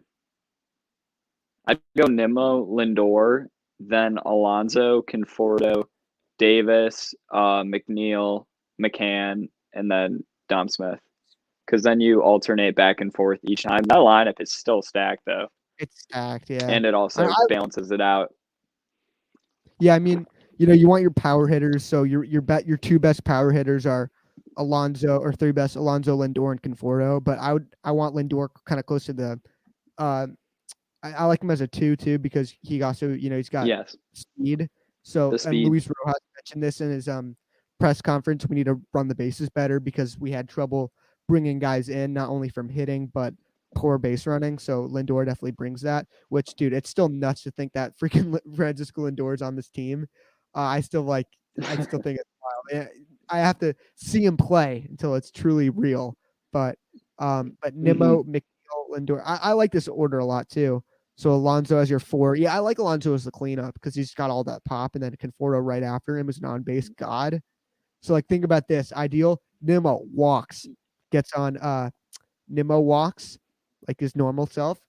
I'd go Nimmo, Lindor, then Alonso, Conforto, Davis, McNeil, McCann, and then Dom Smith. Because then you alternate back and forth each time. That lineup is still stacked, though. It's stacked, yeah. And it also balances it out. Yeah, I mean, you want your power hitters. So your 2 best power hitters are Alonso, or 3 best, Alonso, Lindor, and Conforto. But I want Lindor kind of close to the. I like him as a 2 too because he also he's got speed. So and Luis Rojas mentioned this in his press conference. We need to run the bases better because we had trouble bringing guys in, not only from hitting, but poor base running. So Lindor definitely brings that, which, dude, it's still nuts to think that freaking Francisco Lindor is on this team. I still think it's wild. I have to see him play until it's truly real. But Nimmo, McNeil, Lindor, I like this order a lot too. So Alonso as your 4. Yeah, I like Alonso as the cleanup because he's got all that pop, and then Conforto right after him is an on-base god. So like, think about this. Ideal, Nimmo walks. Gets on Nimmo walks like his normal self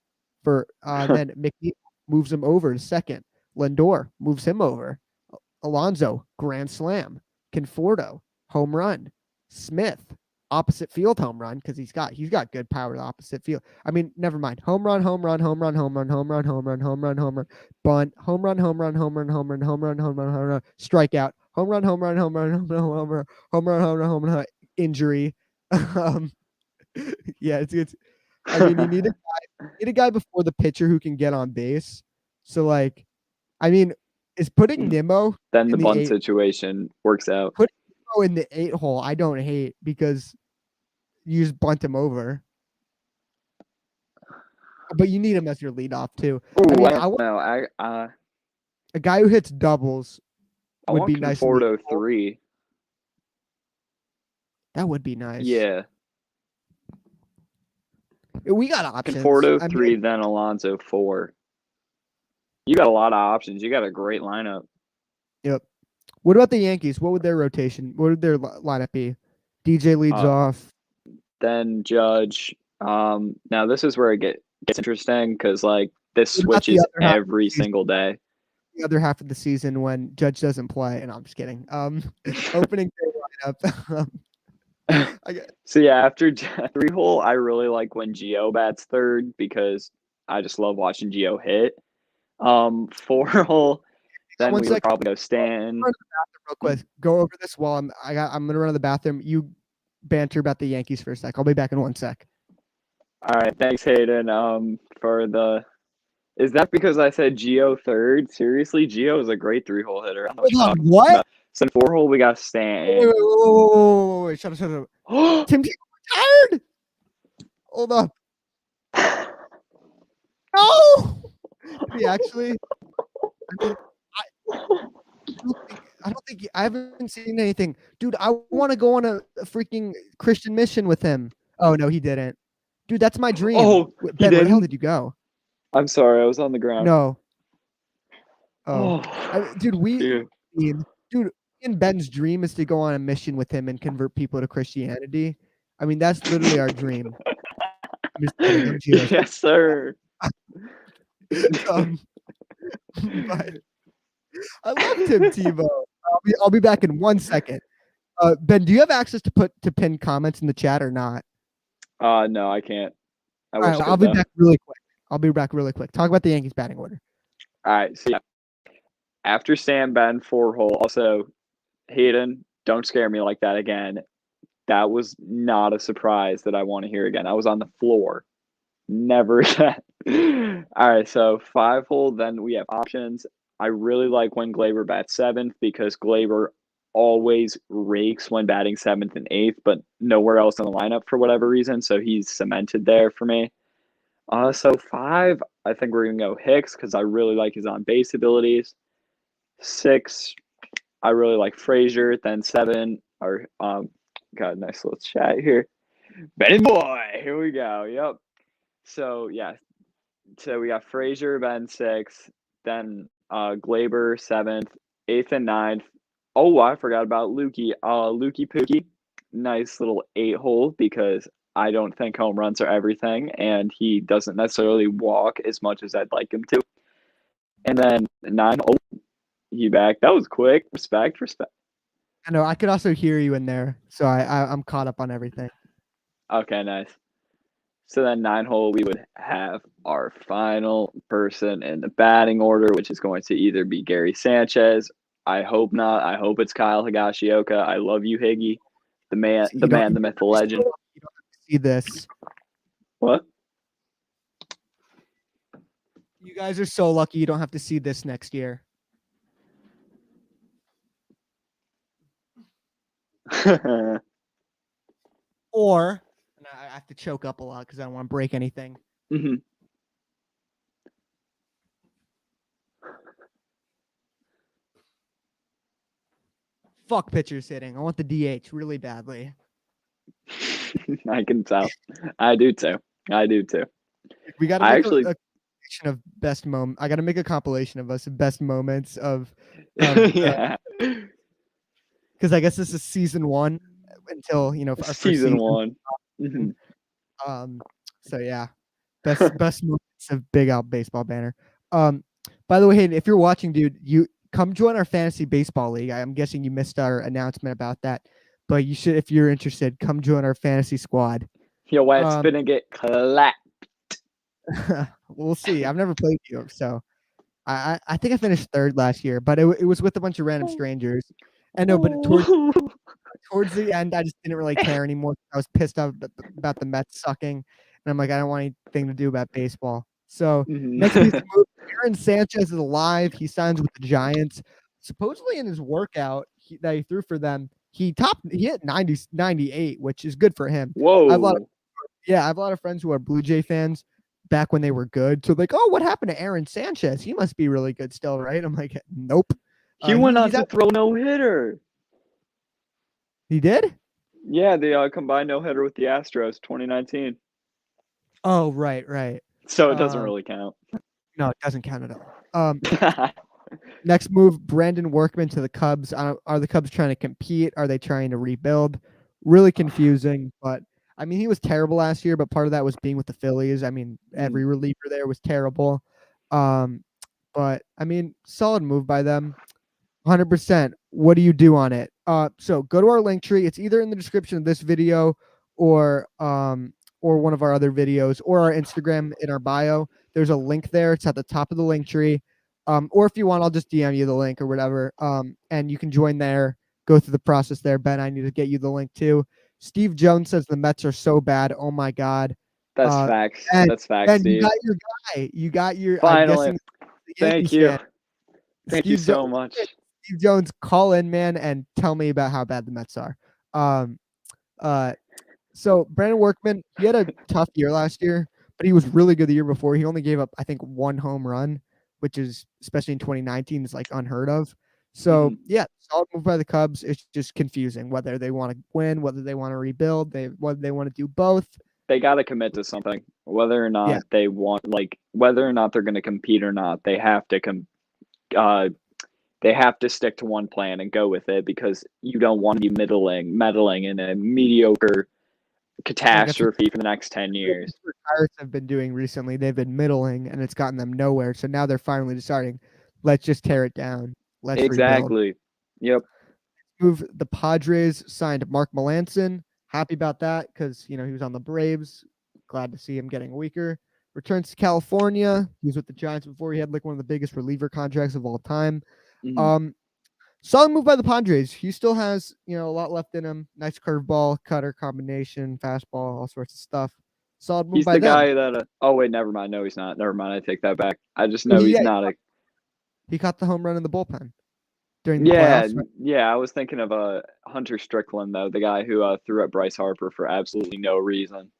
for then McNeil moves him over to second. Lindor moves him over. Alonso grand slam. Conforto home run. Smith opposite field home run because he's got good power to opposite field. I mean, never mind. Home run. Bunt. Home run. Strikeout. Home run. Injury. Yeah, it's. I mean, you need a guy before the pitcher who can get on base. So like, I mean, is putting Nimmo then the bunt situation works out. Putting Nimmo in the 8 hole, I don't hate because you just bunt him over. But you need him as your leadoff too. Ooh, I don't know. A guy who hits doubles would be nice. Conforto 3. That would be nice. Yeah. We got options. Conforto 3, then Alonso 4. You got a lot of options. You got a great lineup. Yep. What about the Yankees? What would their rotation? What would their lineup be? DJ leads off. Then Judge. Now this is where it gets interesting because like this switches every single day. The other half of the season when Judge doesn't play, and I'm just kidding. Opening day lineup. So yeah, after 3 hole, I really like when Gio bats 3rd because I just love watching Gio hit. 4 hole, then we would probably go Stan. Real quick, go over this while I'm gonna run to the bathroom. You banter about the Yankees for a sec. I'll be back in 1 sec. All right, thanks, Hayden. Is that because I said Gio 3rd? Seriously, Gio is a great 3 hole hitter. What? So in 4 hole, we got Stan. Wait, shut up. Tim retired? Hold up. No! He actually? I don't think I haven't seen anything. Dude, I want to go on a freaking Christian mission with him. Oh no, he didn't. Dude, that's my dream. Oh, Ben, where the hell did you go? I'm sorry, I was on the ground. No. Oh, dude, dude, and Ben's dream is to go on a mission with him and convert people to Christianity. I mean, that's literally our dream. I'm just kidding. I'm Jewish. Yes, sir. But I love Tim Tebow. I'll be back in 1 second. Ben, do you have access to pin comments in the chat or not? No, I can't. All right, I'll be back really quick. Talk about the Yankees batting order. All right, so yeah. After Sam, Ben, 4-hole. Also, Hayden, don't scare me like that again. That was not a surprise that I want to hear again. I was on the floor. Never again. All right, so 5-hole. Then we have options. I really like when Gleyber bats 7th because Gleyber always rakes when batting 7th and 8th, but nowhere else in the lineup for whatever reason. So he's cemented there for me. So 5, I think we're going to go Hicks because I really like his on-base abilities. 6, I really like Frazier. Then 7, got a nice little chat here. Benny boy, here we go. Yep. So yeah, so we got Frazier, Ben 6, then Gleyber 7th, 8th and 9th. Oh, I forgot about Lukey. Lukey Pookie, nice little 8-hole because I don't think home runs are everything, and he doesn't necessarily walk as much as I'd like him to. And then 9, he back. That was quick. Respect. I know. I could also hear you in there, so I'm caught up on everything. Okay, nice. So then 9-hole, we would have our final person in the batting order, which is going to either be Gary Sanchez. I hope not. I hope it's Kyle Higashioka. I love you, Higgy. The man, the myth, the legend. You don't have to see this. What? You guys are so lucky you don't have to see this next year. Or, and I have to choke up a lot because I don't want to break anything. Mm-hmm. Fuck pitchers hitting. I want the DH really badly. I can tell. I do too. We got to make a compilation of best moment. I got to make a compilation of us best moments of yeah. Because I guess this is season 1 until our season 1. Mm-hmm. So yeah, best moments of Big Apple Baseball Banter. By the way, Hayden, if you're watching, dude, you come join our fantasy baseball league. I'm guessing you missed our announcement about that, but you should, if you're interested, come join our fantasy squad. Your ass gonna get clapped. We'll see. I've never played you, so I think I finished 3rd last year, but it was with a bunch of random strangers. I know, but towards the end, I just didn't really care anymore. I was pissed off about the Mets sucking, and I'm like, I don't want anything to do about baseball. So next week's move, Aaron Sanchez is alive. He signs with the Giants. Supposedly in his workout that he threw for them, he hit 98, which is good for him. Whoa. I have a lot of friends who are Blue Jay fans back when they were good. So like, oh, what happened to Aaron Sanchez? He must be really good still, right? I'm like, nope. He went on to throw no-hitter. He did? Yeah, the combined no-hitter with the Astros 2019. Oh, right. So it doesn't really count. No, it doesn't count at all. Next move, Brandon Workman to the Cubs. Are the Cubs trying to compete? Are they trying to rebuild? Really confusing, but I mean, he was terrible last year, but part of that was being with the Phillies. I mean, every reliever there was terrible. But I mean, solid move by them. 100%. What do you do on it? So go to our link tree. It's either in the description of this video or one of our other videos or our Instagram in our bio. There's a link there. It's at the top of the link tree. Or if you want, I'll just DM you the link or whatever. And you can join there, go through the process there. Ben, I need to get you the link too. Steve Jones says the Mets are so bad. Oh my God. That's facts. That's facts, Ben, Steve. You got your guy. You got your finally. Thank you. Thank you so much. Steve Jones, call in, man, and tell me about how bad the Mets are. So Brandon Workman, he had a tough year last year, but he was really good the year before. He only gave up, I think, 1 home run, which is, especially in 2019, is like unheard of. So yeah, solid move by the Cubs. It's just confusing whether they want to win, whether they want to rebuild, whether they want to do both. They got to commit to something, whether or not they want, whether or not they're going to compete or not. They have to they have to stick to one plan and go with it, because you don't want to be meddling in a mediocre catastrophe for the next 10 years. What Pirates have been doing recently. They've been middling, and it's gotten them nowhere. So now they're finally deciding, let's just tear it down. Let's exactly. Rebuild. Yep. The Padres signed Mark Malanson. Happy about that, because he was on the Braves. Glad to see him getting weaker. Returns to California. He was with the Giants before. He had one of the biggest reliever contracts of all time. Solid move by the Padres. He still has a lot left in him. Nice curveball, cutter combination, fastball, all sorts of stuff. Solid move by them. He's the guy that. Oh wait, never mind. No, he's not. Never mind. I take that back. I just know he's not. He caught the home run in the bullpen during the playoffs. Yeah. I was thinking of Hunter Strickland, though, the guy who threw at Bryce Harper for absolutely no reason.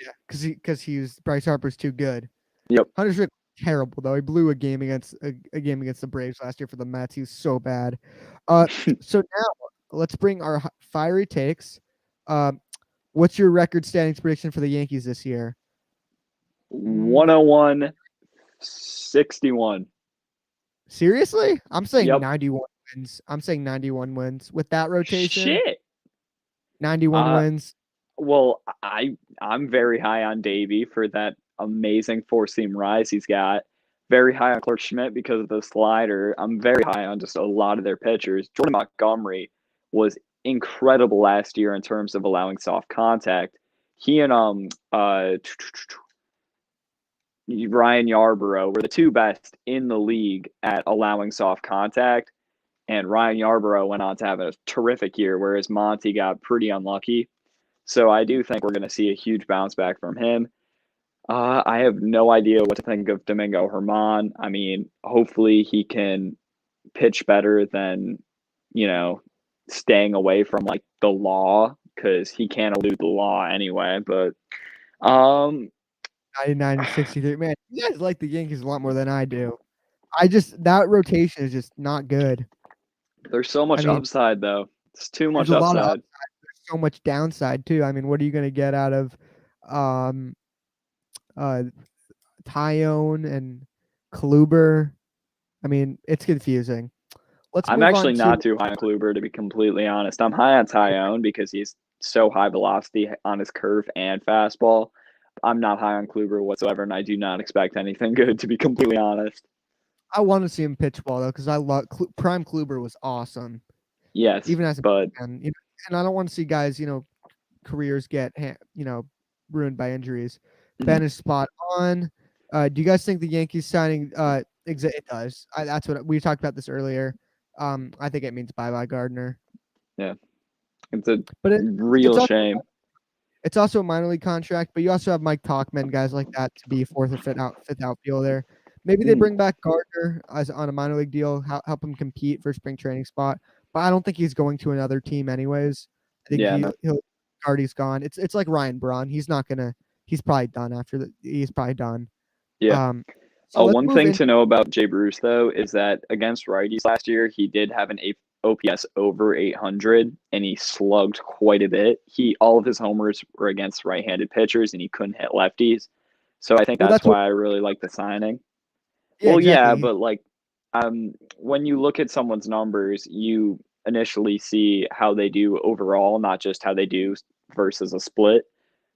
Yeah, because Bryce Harper's too good. Yep. Hunter Strickland terrible though. He blew a game against the Braves last year for the Mets. He was so bad. So now let's bring our fiery takes. What's your record standings prediction for the Yankees this year? 101-61. Seriously? I'm saying 91 wins. I'm saying 91 wins with that rotation. Shit. 91 wins. Well, I'm very high on Davey for that amazing four-seam rise he's got. Very high on Clark Schmidt because of the slider. I'm very high on just a lot of their pitchers. Jordan Montgomery was incredible last year in terms of allowing soft contact. He and Ryan Yarbrough were the two best in the league at allowing soft contact, and Ryan Yarbrough went on to have a terrific year, whereas Monty got pretty unlucky. So I do think we're going to see a huge bounce back from him. I have no idea what to think of Domingo Germán. I mean, hopefully he can pitch better than, staying away from the law, because he can't elude the law anyway. But 99-63. Man, you guys like the Yankees a lot more than I do. That rotation is just not good. There's so much upside, though. It's too much upside. There's so much downside too. I mean, what are you going to get out of Tywin and Kluber? I mean, it's confusing. I'm actually not too high on Kluber, to be completely honest. I'm high on Tywin because he's so high velocity on his curve and fastball. I'm not high on Kluber whatsoever, and I do not expect anything good, to be completely honest. I want to see him pitch ball, though, because I love Prime Kluber was awesome. Yes, even as a fan, and I don't want to see guys, careers get ruined by injuries. Ben is spot on. Do you guys think the Yankees signing? It does. That's what we talked about this earlier. I think it means bye Gardner. Yeah, it's real shame. It's also a minor league contract, but you also have Mike Tauchman, guys like that, to be fourth or fifth outfielder. Maybe they bring back Gardner on a minor league deal, help him compete for a spring training spot. But I don't think he's going to another team anyways. I think Gardy's gone. It's like Ryan Braun. He's not gonna. He's probably done He's probably done. Yeah. One thing to know about Jay Bruce, though, is that against righties last year, he did have an OPS over 800, and he slugged quite a bit. All of his homers were against right-handed pitchers, and he couldn't hit lefties. So I think that's why I really like the signing. Yeah, exactly. But when you look at someone's numbers, you initially see how they do overall, not just how they do versus a split.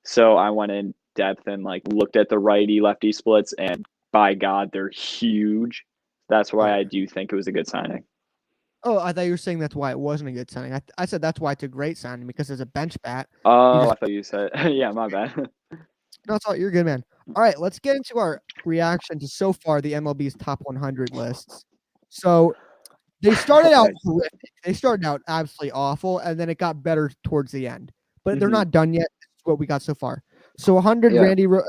So I went in depth and looked at the righty lefty splits, and by God, they're huge. That's why I do think it was a good signing. Oh, I thought you were saying that's why it wasn't a good signing. I said that's why it's a great signing, because as a bench bat. Oh, I thought you said. Yeah, my bad. No, it's all you're good, man. All right, let's get into our reaction to so far the MLB's top 100 lists. So they started out horrific. They started out absolutely awful, and then it got better towards the end. But they're not done yet. This is what we got so far. So 100, Randy. We're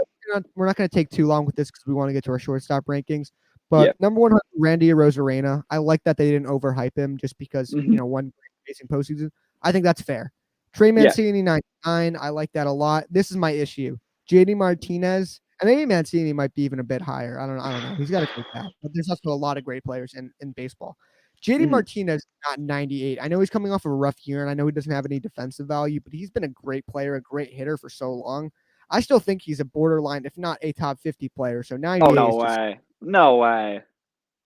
not going to take too long with this because we want to get to our shortstop rankings. But number 100, Randy Arozarena. I like that they didn't overhype him just because one amazing postseason. I think that's fair. Trey Mancini 99. I like that a lot. This is my issue. JD Martinez, and maybe Mancini might be even a bit higher. I don't know. He's got a great bat, but there's also a lot of great players in baseball. JD Martinez is not 98. I know he's coming off of a rough year, and I know he doesn't have any defensive value, but he's been a great player, a great hitter for so long. I still think he's a borderline, if not a top 50 player. So 98 Oh, no is just, way. No way.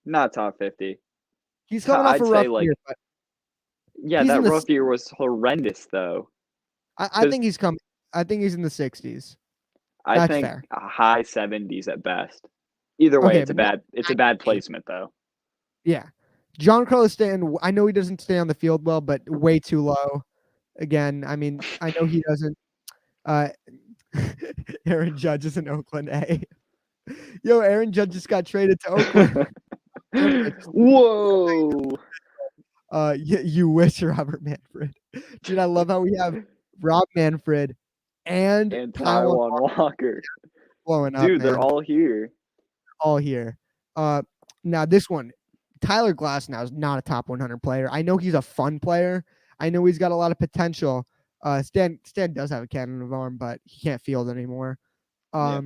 Not top 50. he's coming off I'd a say, rough like, year. But yeah, he's that in the, rough year was horrendous, though. I think he's coming. I think he's in the 60s. I That's think fair. high 70s at best. Either way, Okay, it's a but bad placement, though. Yeah. Giancarlo Stanton, I know he doesn't stay on the field well, but way too low. Again, I mean, I know he doesn't. Aaron Judge is in Oakland, A. Yo, Aaron Judge just got traded to Oakland. Whoa. You wish, Robert Manfred. Dude, I love how we have Rob Manfred and Taijuan Walker. Blowing up, Dude, man. they're all here. All here. Now this one, Tyler Glasnow is not a top 100 player. I know he's a fun player. I know he's got a lot of potential. Stan does have a cannon of arm, but he can't field anymore. Yeah.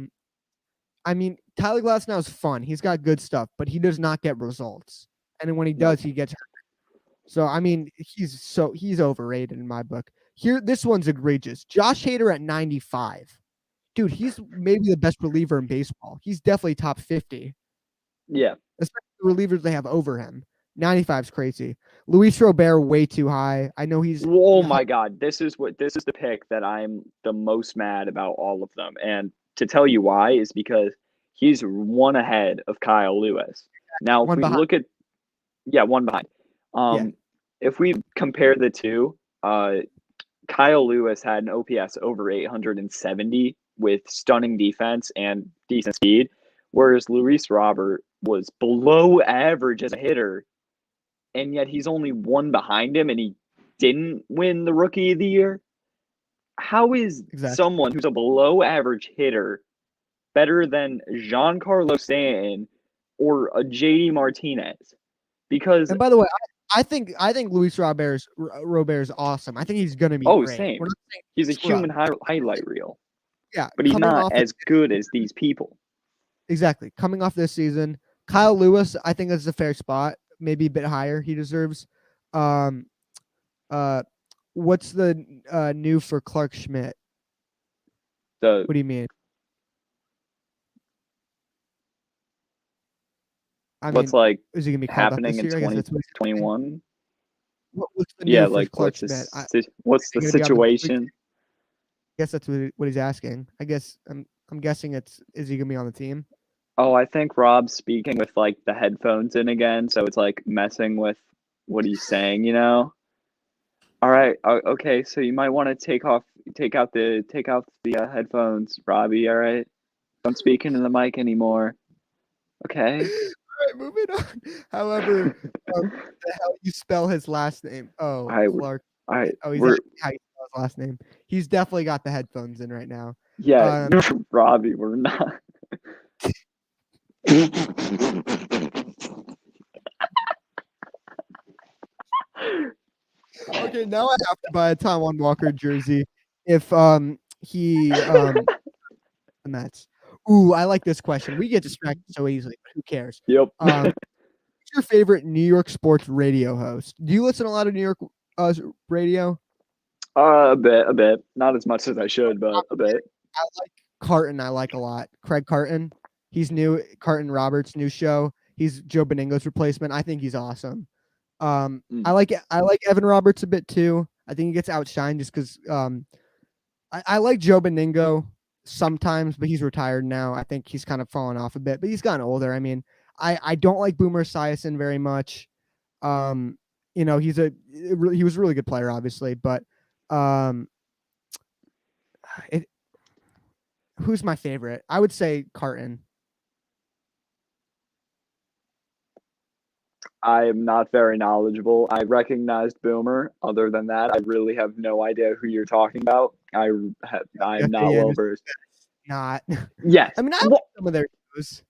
I mean, Tyler Glasnow is fun. He's got good stuff, but he does not get results. And when he does, he gets hurt. So I mean, he's overrated in my book. Here, this one's egregious. Josh Hader at 95. Dude, he's maybe the best reliever in baseball. He's definitely top 50. Yeah. Especially the relievers they have over him. 95 is crazy. Luis Robert way too high. I know he's. Oh my God, this is the pick that I'm the most mad about all of them, and to tell you why is because he's one ahead of Kyle Lewis. Now, if we look at, one behind. If we compare the two, Kyle Lewis had an OPS over 870 with stunning defense and decent speed, whereas Luis Robert was below average as a hitter, and yet he's only one behind him, and he didn't win the Rookie of the Year. How is someone who's a below average hitter better than Giancarlo Stanton or a JD Martinez? Because, and by the way, I think Luis Robert is awesome. I think he's gonna be great. Same. He's a human highlight reel. Yeah, but he's not as good as these people. Exactly. Coming off this season, Kyle Lewis, I think is a fair spot. Maybe a bit higher. He deserves. What's the new for Clark Schmidt? What do you mean? What's like is he gonna be happening in 2021? What's the new for Clark Schmidt? What's the situation? I guess that's what he's asking. I guess I'm guessing is he gonna be on the team? Oh, I think Rob's speaking with like the headphones in again, so it's like messing with what he's saying, you know. All right, okay, so you might want to take out the headphones, Robbie. All right, don't speak into the mic anymore. Okay. All right, moving on. However, the hell you spell his last name? Oh, Clark. All right. Oh, he's how you spell his last name. He's definitely got the headphones in right now. Yeah, Robbie, we're not. Okay, now I have to buy a Taijuan Walker jersey if he the Mets. Ooh, I like this question. We get distracted so easily, but who cares? Yep. Who's your favorite New York sports radio host? Do you listen to a lot of New York radio? A bit. Not as much as I should, but a bit. I like Carton. I like a lot. Craig Carton. He's new. Carton Roberts' new show. He's Joe Beningo's replacement. I think he's awesome. I like Evan Roberts a bit too. I think he gets outshined just because I like Joe Beningo sometimes, but he's retired now. I think he's kind of fallen off a bit, but he's gotten older. I mean, I don't like Boomer Esiason very much. You know, he was a really good player, obviously, but who's my favorite? I would say Carton. I am not very knowledgeable. I recognized Boomer. Other than that, I really have no idea who you're talking about. I'm not well versed. Not. Yes. I mean, I like some of their shows.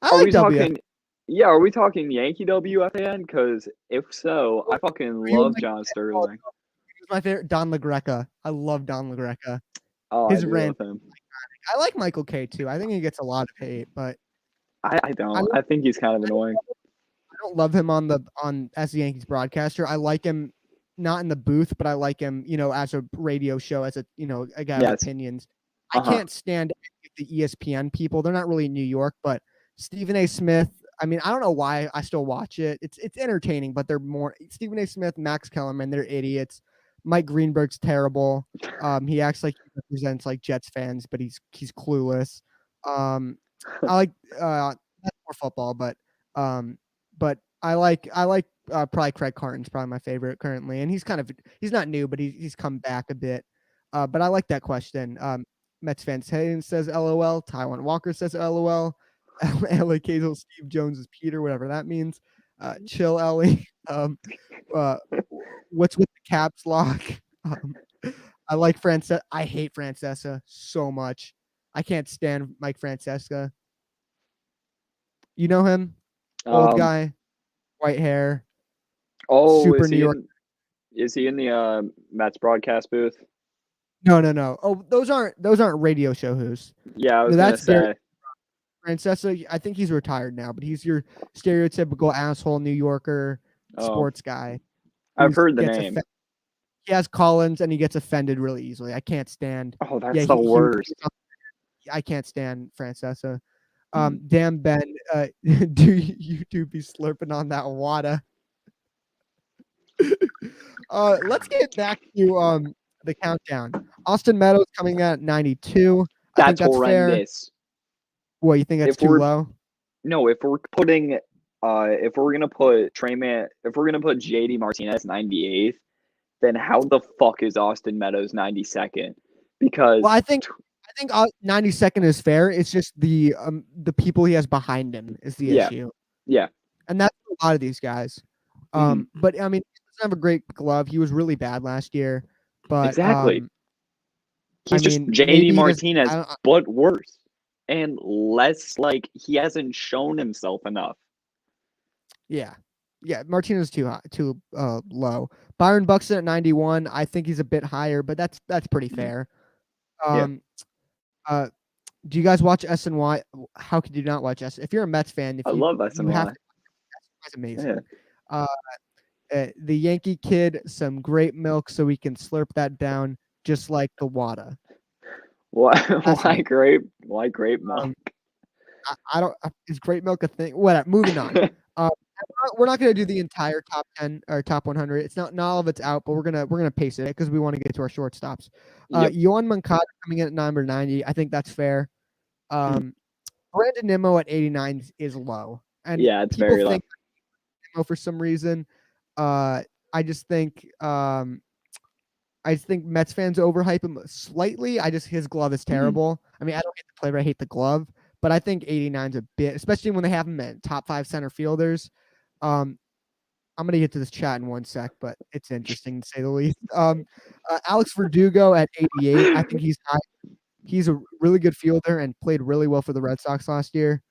Are we talking Yankee WFAN? Because if so, I fucking love John Sterling. He's my favorite. Don LaGreca. I love Don LaGreca. Oh, his rant. I like Michael K too. I think he gets a lot of hate, but I don't. I think he's kind of annoying. I don't love him as the Yankees broadcaster. I like him not in the booth, but I like him, as a radio show, as a guy with opinions. I can't stand the ESPN people. They're not really in New York, but Stephen A. Smith. I mean, I don't know why I still watch it. It's entertaining, but they're more Stephen A. Smith, Max Kellerman. They're idiots. Mike Greenberg's terrible. He acts like he represents like Jets fans, but he's clueless. I like that's more football, but I like probably Craig Carton's probably my favorite currently, and he's not new, but he's come back a bit. But I like that question. Mets fans Hayden says LOL. Tywin Walker says LOL. LA Kazel, Steve Jones is Peter, whatever that means. Chill, Ellie. What's with the caps lock? I like Francesa. I hate Francesa so much. I can't stand Mike Francesa. You know him? Old guy, white hair. Oh, super New York. Is he in the Mets broadcast booth? No. Oh, those aren't radio show hosts. Yeah, I was gonna say. Francesa, I think he's retired now, but he's your stereotypical asshole New Yorker sports guy. I've heard the name. He has Collins, and he gets offended really easily. I can't stand. Oh, that's the worst. I can't stand Francesa. Damn, Ben, do you two be slurping on that water? Let's get back to the countdown. Austin Meadows coming out at 92. I think that's horrendous. Fair. What, you think that's too low? No, if we're putting, if we're gonna put JD Martinez 98th, then how the fuck is Austin Meadows 92nd? Because I think 92nd is fair. It's just the people he has behind him is the issue. Yeah, and that's a lot of these guys. But I mean, he doesn't have a great glove. He was really bad last year. But exactly, he's just JD Martinez, but worse. And less like he hasn't shown himself enough. Yeah, Martinez too high, too low. Byron Buxton at 91. I think he's a bit higher, but that's pretty fair. Do you guys watch SNY? How could you not watch SNY? If you're a Mets fan, I love SNY. It's amazing. Yeah. The Yankee kid, some great milk, so we can slurp that down just like the water. Why grape milk? I don't. Is grape milk a thing? Whatever. Moving on. We're not going to do the entire top 10 or top 100. It's not all of it's out, but we're gonna pace it because we want to get to our shortstops. Yohan Moncada coming in at number 90. I think that's fair. Brandon Nimmo at 89 is low, and it's very low. Nimmo for some reason. I just think Mets fans overhype him slightly. His glove is terrible. I mean, I don't hate the player, I hate the glove. But I think 89's a bit, especially when they have him at top 5 center fielders. I'm going to get to this chat in one sec, but it's interesting to say the least. Alex Verdugo at 88. I think he's high. He's a really good fielder and played really well for the Red Sox last year.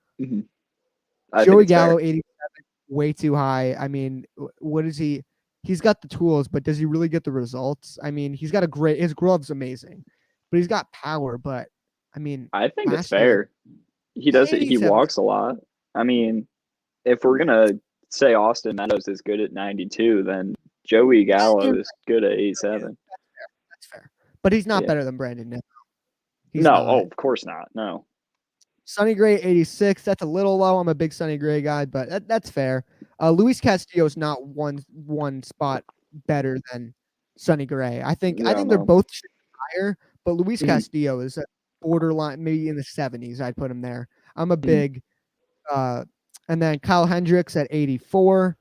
Joey Gallo, 87, way too high. I mean, what is he? He's got the tools, but does he really get the results? I mean, his glove's amazing, but he's got power. But I mean, I think it's fair. He walks a lot. I mean, if we're gonna say Austin Meadows is good at 92, then Joey Gallo is good at 87. That's fair. But he's not better than Brandon Nimmo. No, of course not. No. Sonny Gray, 86. That's a little low. I'm a big Sonny Gray guy, but that's fair. Luis Castillo is not one spot better than Sonny Gray. I think they're both higher, but Luis Castillo is a borderline, maybe in the 70s. I'd put him there. I'm a big, and then Kyle Hendricks at 84.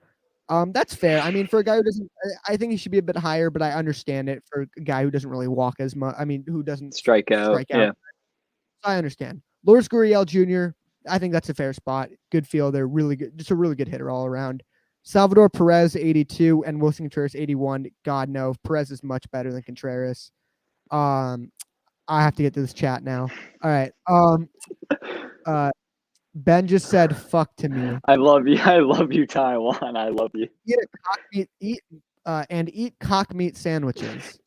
That's fair. I mean, for a guy who doesn't, I think he should be a bit higher, but I understand it for a guy who doesn't really walk as much. I mean, who doesn't strike out. Yeah, I understand. Lourdes Gurriel Jr., I think that's a fair spot. Good fielder, really good, just a really good hitter all around. Salvador Perez, 82, and Wilson Contreras, 81. God, no. Perez is much better than Contreras. I have to get to this chat now. All right. Ben just said fuck to me. I love you. I love you, Taiwan. I love you. Eat cock meat sandwiches.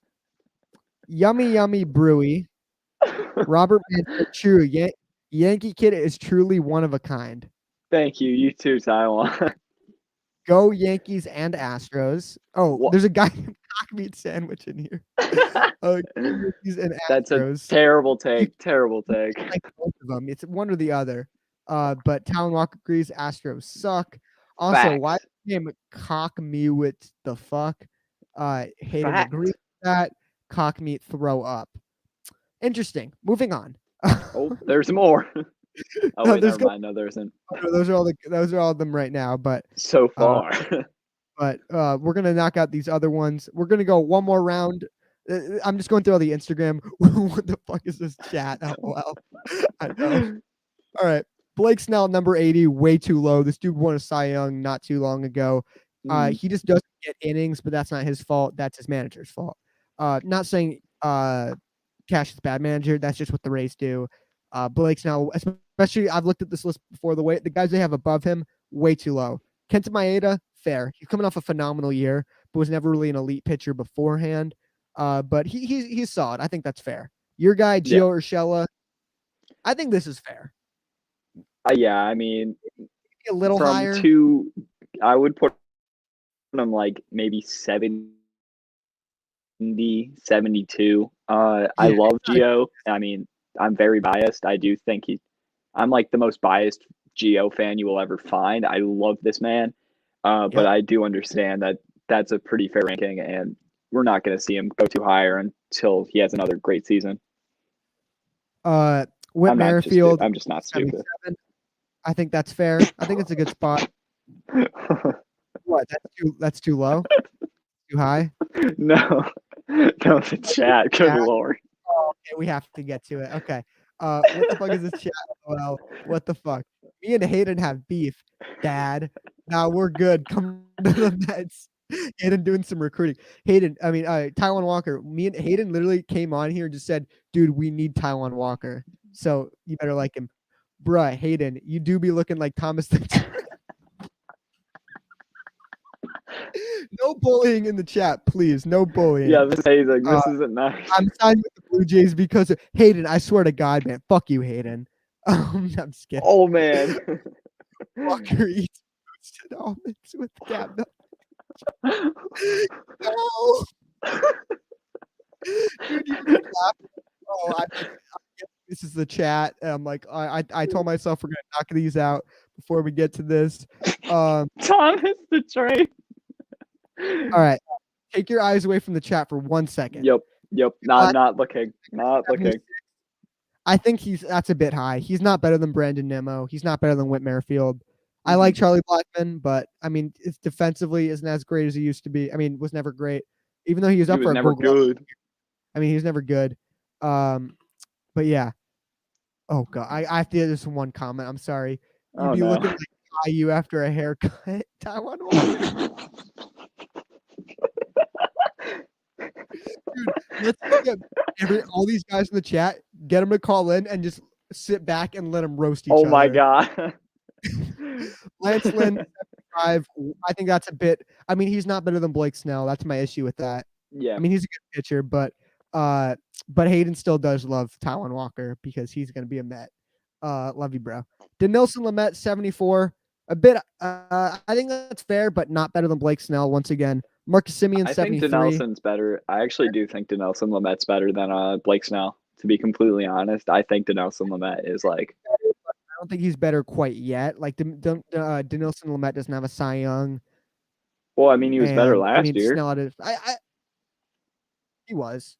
Yummy, yummy brewy. Robert Mann, true. Yankee kid is truly one of a kind. Thank you. You too, Taiwan. Go Yankees and Astros. Oh, What? there's a guy cock meat sandwich in here. Yankees and That's a Astros. terrible take. Terrible take. Like both of them. It's one or the other. But Tywin Walker agrees Astros suck. Also, why Facts. name cock me with the fuck? Hayden Fact. agrees with that. Cock meat throw up. Interesting. Moving on. Oh, there's more. Oh No, wait, there's never mind. No, there isn't. those are all of them right now. But So far. we're gonna knock out these other ones. We're gonna go one more round. I'm just going through all the Instagram. What the fuck is this chat? LOL. I know. All right. Blake Snell, number 80, way too low. This dude won a Cy Young not too long ago. He just doesn't get innings, but that's not his fault. That's his manager's fault. Not saying Cash is a bad manager. That's just what the Rays do. Blake Snell, especially, I've looked at this list before. The guys they have above him, way too low. Kenta Maeda, fair. He's coming off a phenomenal year, but was never really an elite pitcher beforehand. But he's solid. I think that's fair. Your guy, Gio Urshela, I think this is fair. Yeah, I mean, a little from higher. I would put him like maybe 70, 72. I love Gio. I mean, I'm very biased. I do think I'm like the most biased Gio fan you will ever find. I love this man. But I do understand that that's a pretty fair ranking, and we're not going to see him go too higher until he has another great season. Whit Merrifield, I'm just not stupid. I think that's fair. I think it's a good spot. What? That's too low? Too high? No, the chat. Good Lord. Oh, okay, we have to get to it. Okay. What the fuck is this chat? Well, what the fuck? Me and Hayden have beef, Dad. Now we're good. Come to the Mets. Hayden doing some recruiting. Taijuan Walker. Me and Hayden literally came on here and just said, dude, we need Taijuan Walker. So you better like him. Bruh, Hayden, you do be looking like Thomas the No bullying in the chat, please. No bullying. Yeah, this is hazing. This isn't nice. I'm signed with the Blue Jays because of Hayden. I swear to God, man. Fuck you, Hayden. I'm just kidding. Oh, man. Walker eats roasted almonds with Gab. No. Dude, you can laugh. Oh, this is the chat. And I'm like, I told myself we're gonna knock these out before we get to this. Thomas the Train. All right. Take your eyes away from the chat for 1 second. Yep. Not looking. Not looking. I think that's a bit high. He's not better than Brandon Nimmo. He's not better than Whit Merrifield. I like Charlie Blackmon, but I mean, it's defensively isn't as great as he used to be. I mean, was never great, even though he was up for a never good. I mean, he was never good. But yeah. Oh god, I have to do this one comment. I'm sorry. You'd be looking like IU after a haircut. Taijuan Walker. Dude, let's get all these guys in the chat, get them to call in and just sit back and let them roast each other. Oh my god. Lance Lynn, 75. I think that's a bit. I mean, he's not better than Blake Snell. That's my issue with that. Yeah. I mean, he's a good pitcher, but Hayden still does love Taijuan Walker because he's going to be a Met. Love you, bro. Dinelson Lamet, 74. A bit. I think that's fair, but not better than Blake Snell. Once again, Marcus Simeon, 73. I think Dinelson's better. I actually do think Dinelson Lamet's better than Blake Snell. To be completely honest, I think Dinelson Lamet is like. I don't think he's better quite yet. Like Dinelson Lamet doesn't have a Cy Young. Well, I mean, he was better last year. Snell he was.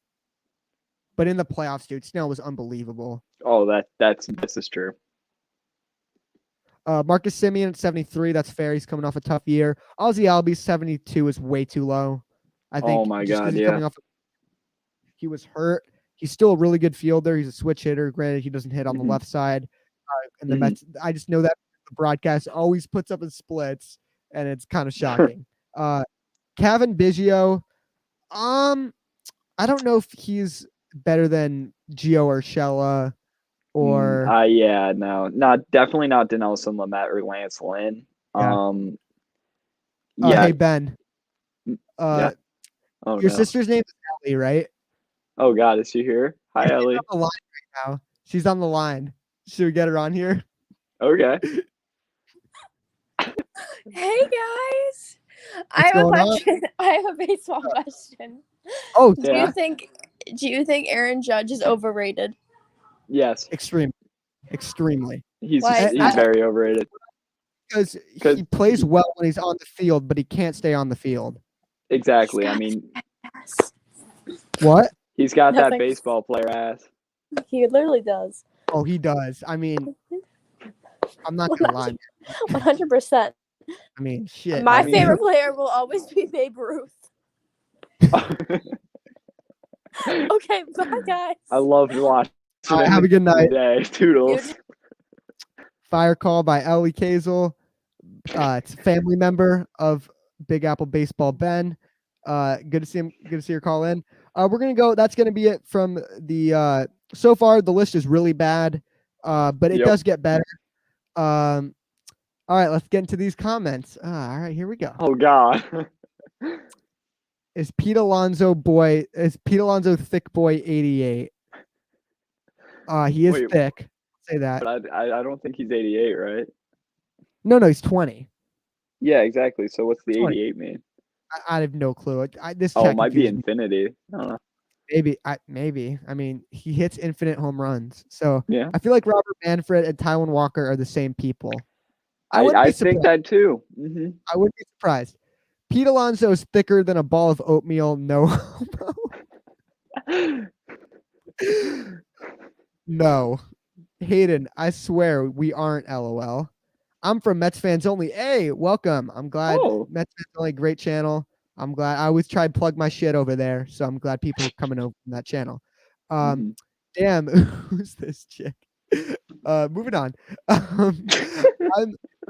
But in the playoffs, dude, Snell was unbelievable. Oh, this is true. Marcus Simeon at 73. That's fair. He's coming off a tough year. Ozzie Albies 72 is way too low. I think. Oh my god, yeah. He was hurt. He's still a really good fielder. He's a switch hitter. Granted, he doesn't hit on the left side. And the Mets, I just know that the broadcast always puts up his splits, and it's kind of shocking. Kevin Biggio, I don't know if he's better than Gio Urshela or definitely not Dinelson Lamet or Lance Lynn. Hey Ben. Oh, your sister's name is Ellie, right? Oh God, is she here? Hi, Ellie. She's on the line right now. She's on the line. Should we get her on here? Okay. Hey guys, I have a question. I have a baseball question. Oh, do you think Aaron Judge is overrated? Yes, extremely. He's very overrated. Because he plays well when he's on the field, but he can't stay on the field. Exactly. I mean, what? He's got that baseball player ass. He literally does. Oh, he does. I mean, I'm not gonna lie. 100%. I mean, shit. My favorite player will always be Babe Ruth. Okay, bye guys. I love watching. Have a good night. Toodles. Fire call by Ellie Kazel. It's a family member of Big Apple Baseball Ben. Good to see him. Good to see your call in. We're gonna go. That's gonna be it from the. So far, the list is really bad, but it does get better. All right, let's get into these comments. All right, here we go. Oh God. Is Pete Alonso thick boy 88? He is thick. Say that. But I don't think he's 88, right? No, he's 20. Yeah, exactly. So what's the 88 mean? I have no clue. This it might be infinity. I don't know. Maybe. I mean, he hits infinite home runs. So yeah. I feel like Robert Manfred and Tywin Walker are the same people. I think that too. Mm-hmm. I wouldn't be surprised. Pete Alonso is thicker than a ball of oatmeal. No homo. No. Hayden, I swear we aren't LOL. I'm from Mets fans only. Hey, welcome. I'm glad Mets fans only, great channel. I'm glad. I always try to plug my shit over there, so I'm glad people are coming over from that channel. Damn, who's this chick? Moving on.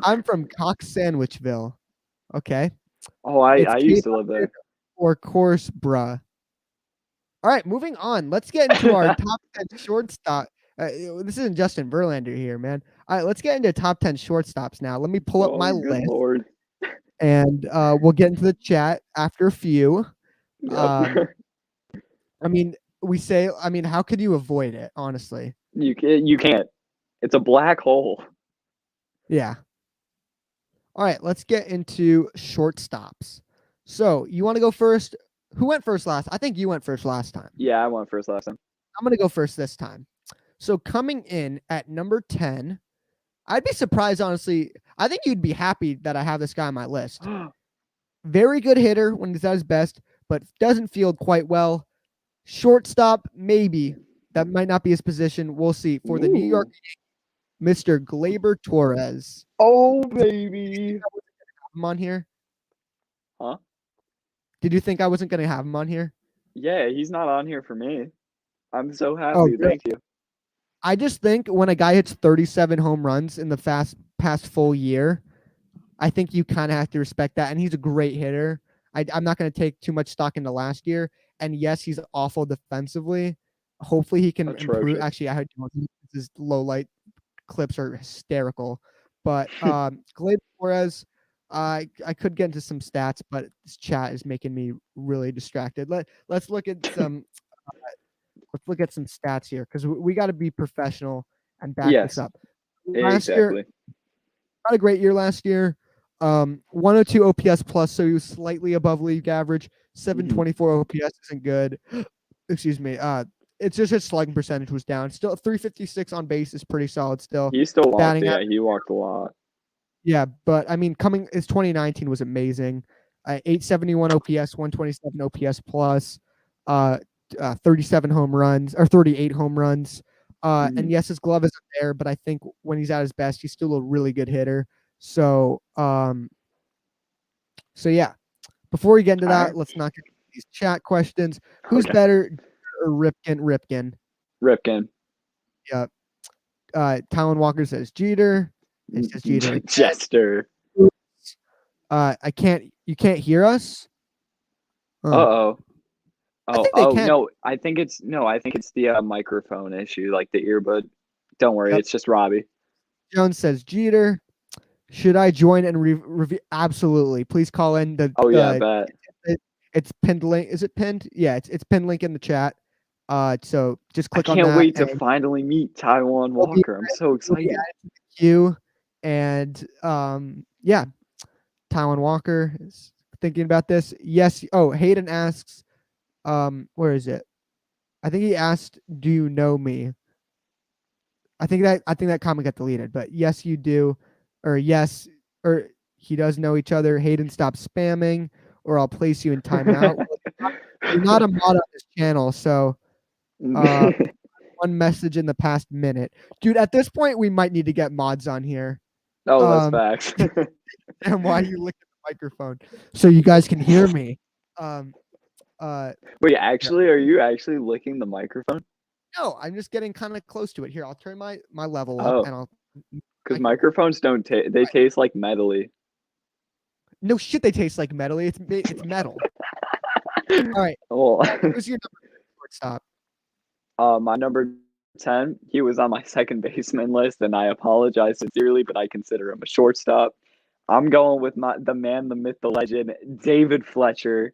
I'm from Cox Sandwichville. Okay. Oh, I used to live there. Or course, bruh. All right, moving on. Let's get into our top 10 shortstop. This isn't Justin Verlander here, man. All right, let's get into top 10 shortstops now. Let me pull up my list. Lord. And we'll get into the chat after a few. Yep. I mean, how could you avoid it, honestly? You can't. It's a black hole. Yeah. All right, let's get into shortstops. So, you want to go first? Who went first last? I think you went first last time. Yeah, I went first last time. I'm going to go first this time. So, coming in at number 10, I'd be surprised, honestly. I think you'd be happy that I have this guy on my list. Very good hitter when he's at his best, but doesn't field quite well. Shortstop, maybe. That might not be his position. We'll see. For the New York Yankees, Mr. Gleyber Torres. Oh, baby. Have him on here? Huh? Did you think I wasn't going to have him on here? Yeah, he's not on here for me. I'm so happy. Oh, really? Thank you. I just think when a guy hits 37 home runs in the past full year, I think you kind of have to respect that. And he's a great hitter. I'm not going to take too much stock into last year. And yes, he's awful defensively. Hopefully he can improve. Actually, I heard his low light clips are hysterical. But Gleyber Torres, I could get into some stats, but this chat is making me really distracted. Let's look at some. Let's look at some stats here because we got to be professional and back this up. Last year, not a great year last year. 102 OPS plus, so he was slightly above league average. 724 OPS isn't good. Excuse me. It's just his slugging percentage was down. Still 356 on base is pretty solid still. He still walked. Yeah, he walked a lot. Yeah, but I mean, his 2019 was amazing. 871 OPS, 127 OPS plus. 37 home runs or 38 home runs. And yes, his glove isn't there, but I think when he's at his best, he's still a really good hitter. So yeah. Before we get into that, let's not get into these chat questions. Who's better, or Ripken? Ripken. Yep. Tywin Walker says Jeter. It says Jeter. Jester. You can't hear us? Uh-oh. No, I think it's the microphone issue, like the earbud. Don't worry, It's just Robbie. Jones says Jeter. Should I join and review? Absolutely. Please call in. I bet. It's pinned link. Is it pinned? Yeah, it's pinned link in the chat. So just click on that. I can't wait to finally meet Taijuan Walker. I'm so excited. You and yeah. Tywin Walker is thinking about this. Yes. Oh, Hayden asks, where is it? I think he asked, "Do you know me?" I think that comment got deleted, but yes, you do, or yes, or he does know each other. Hayden, stop spamming, or I'll place you in timeout. You're not a mod on this channel, so one message in the past minute, dude. At this point, we might need to get mods on here. Oh, that's facts. And why you look at the microphone so you guys can hear me. Wait, actually, are you actually licking the microphone? No, I'm just getting kind of close to it. Here, I'll turn my level up, and I'll. Because microphones don't taste. They taste like metally. No shit, they taste like metal. It's metal. All right. Oh. Who's your number shortstop? My number 10. He was on my second baseman list, and I apologize sincerely, but I consider him a shortstop. I'm going with the man, the myth, the legend, David Fletcher.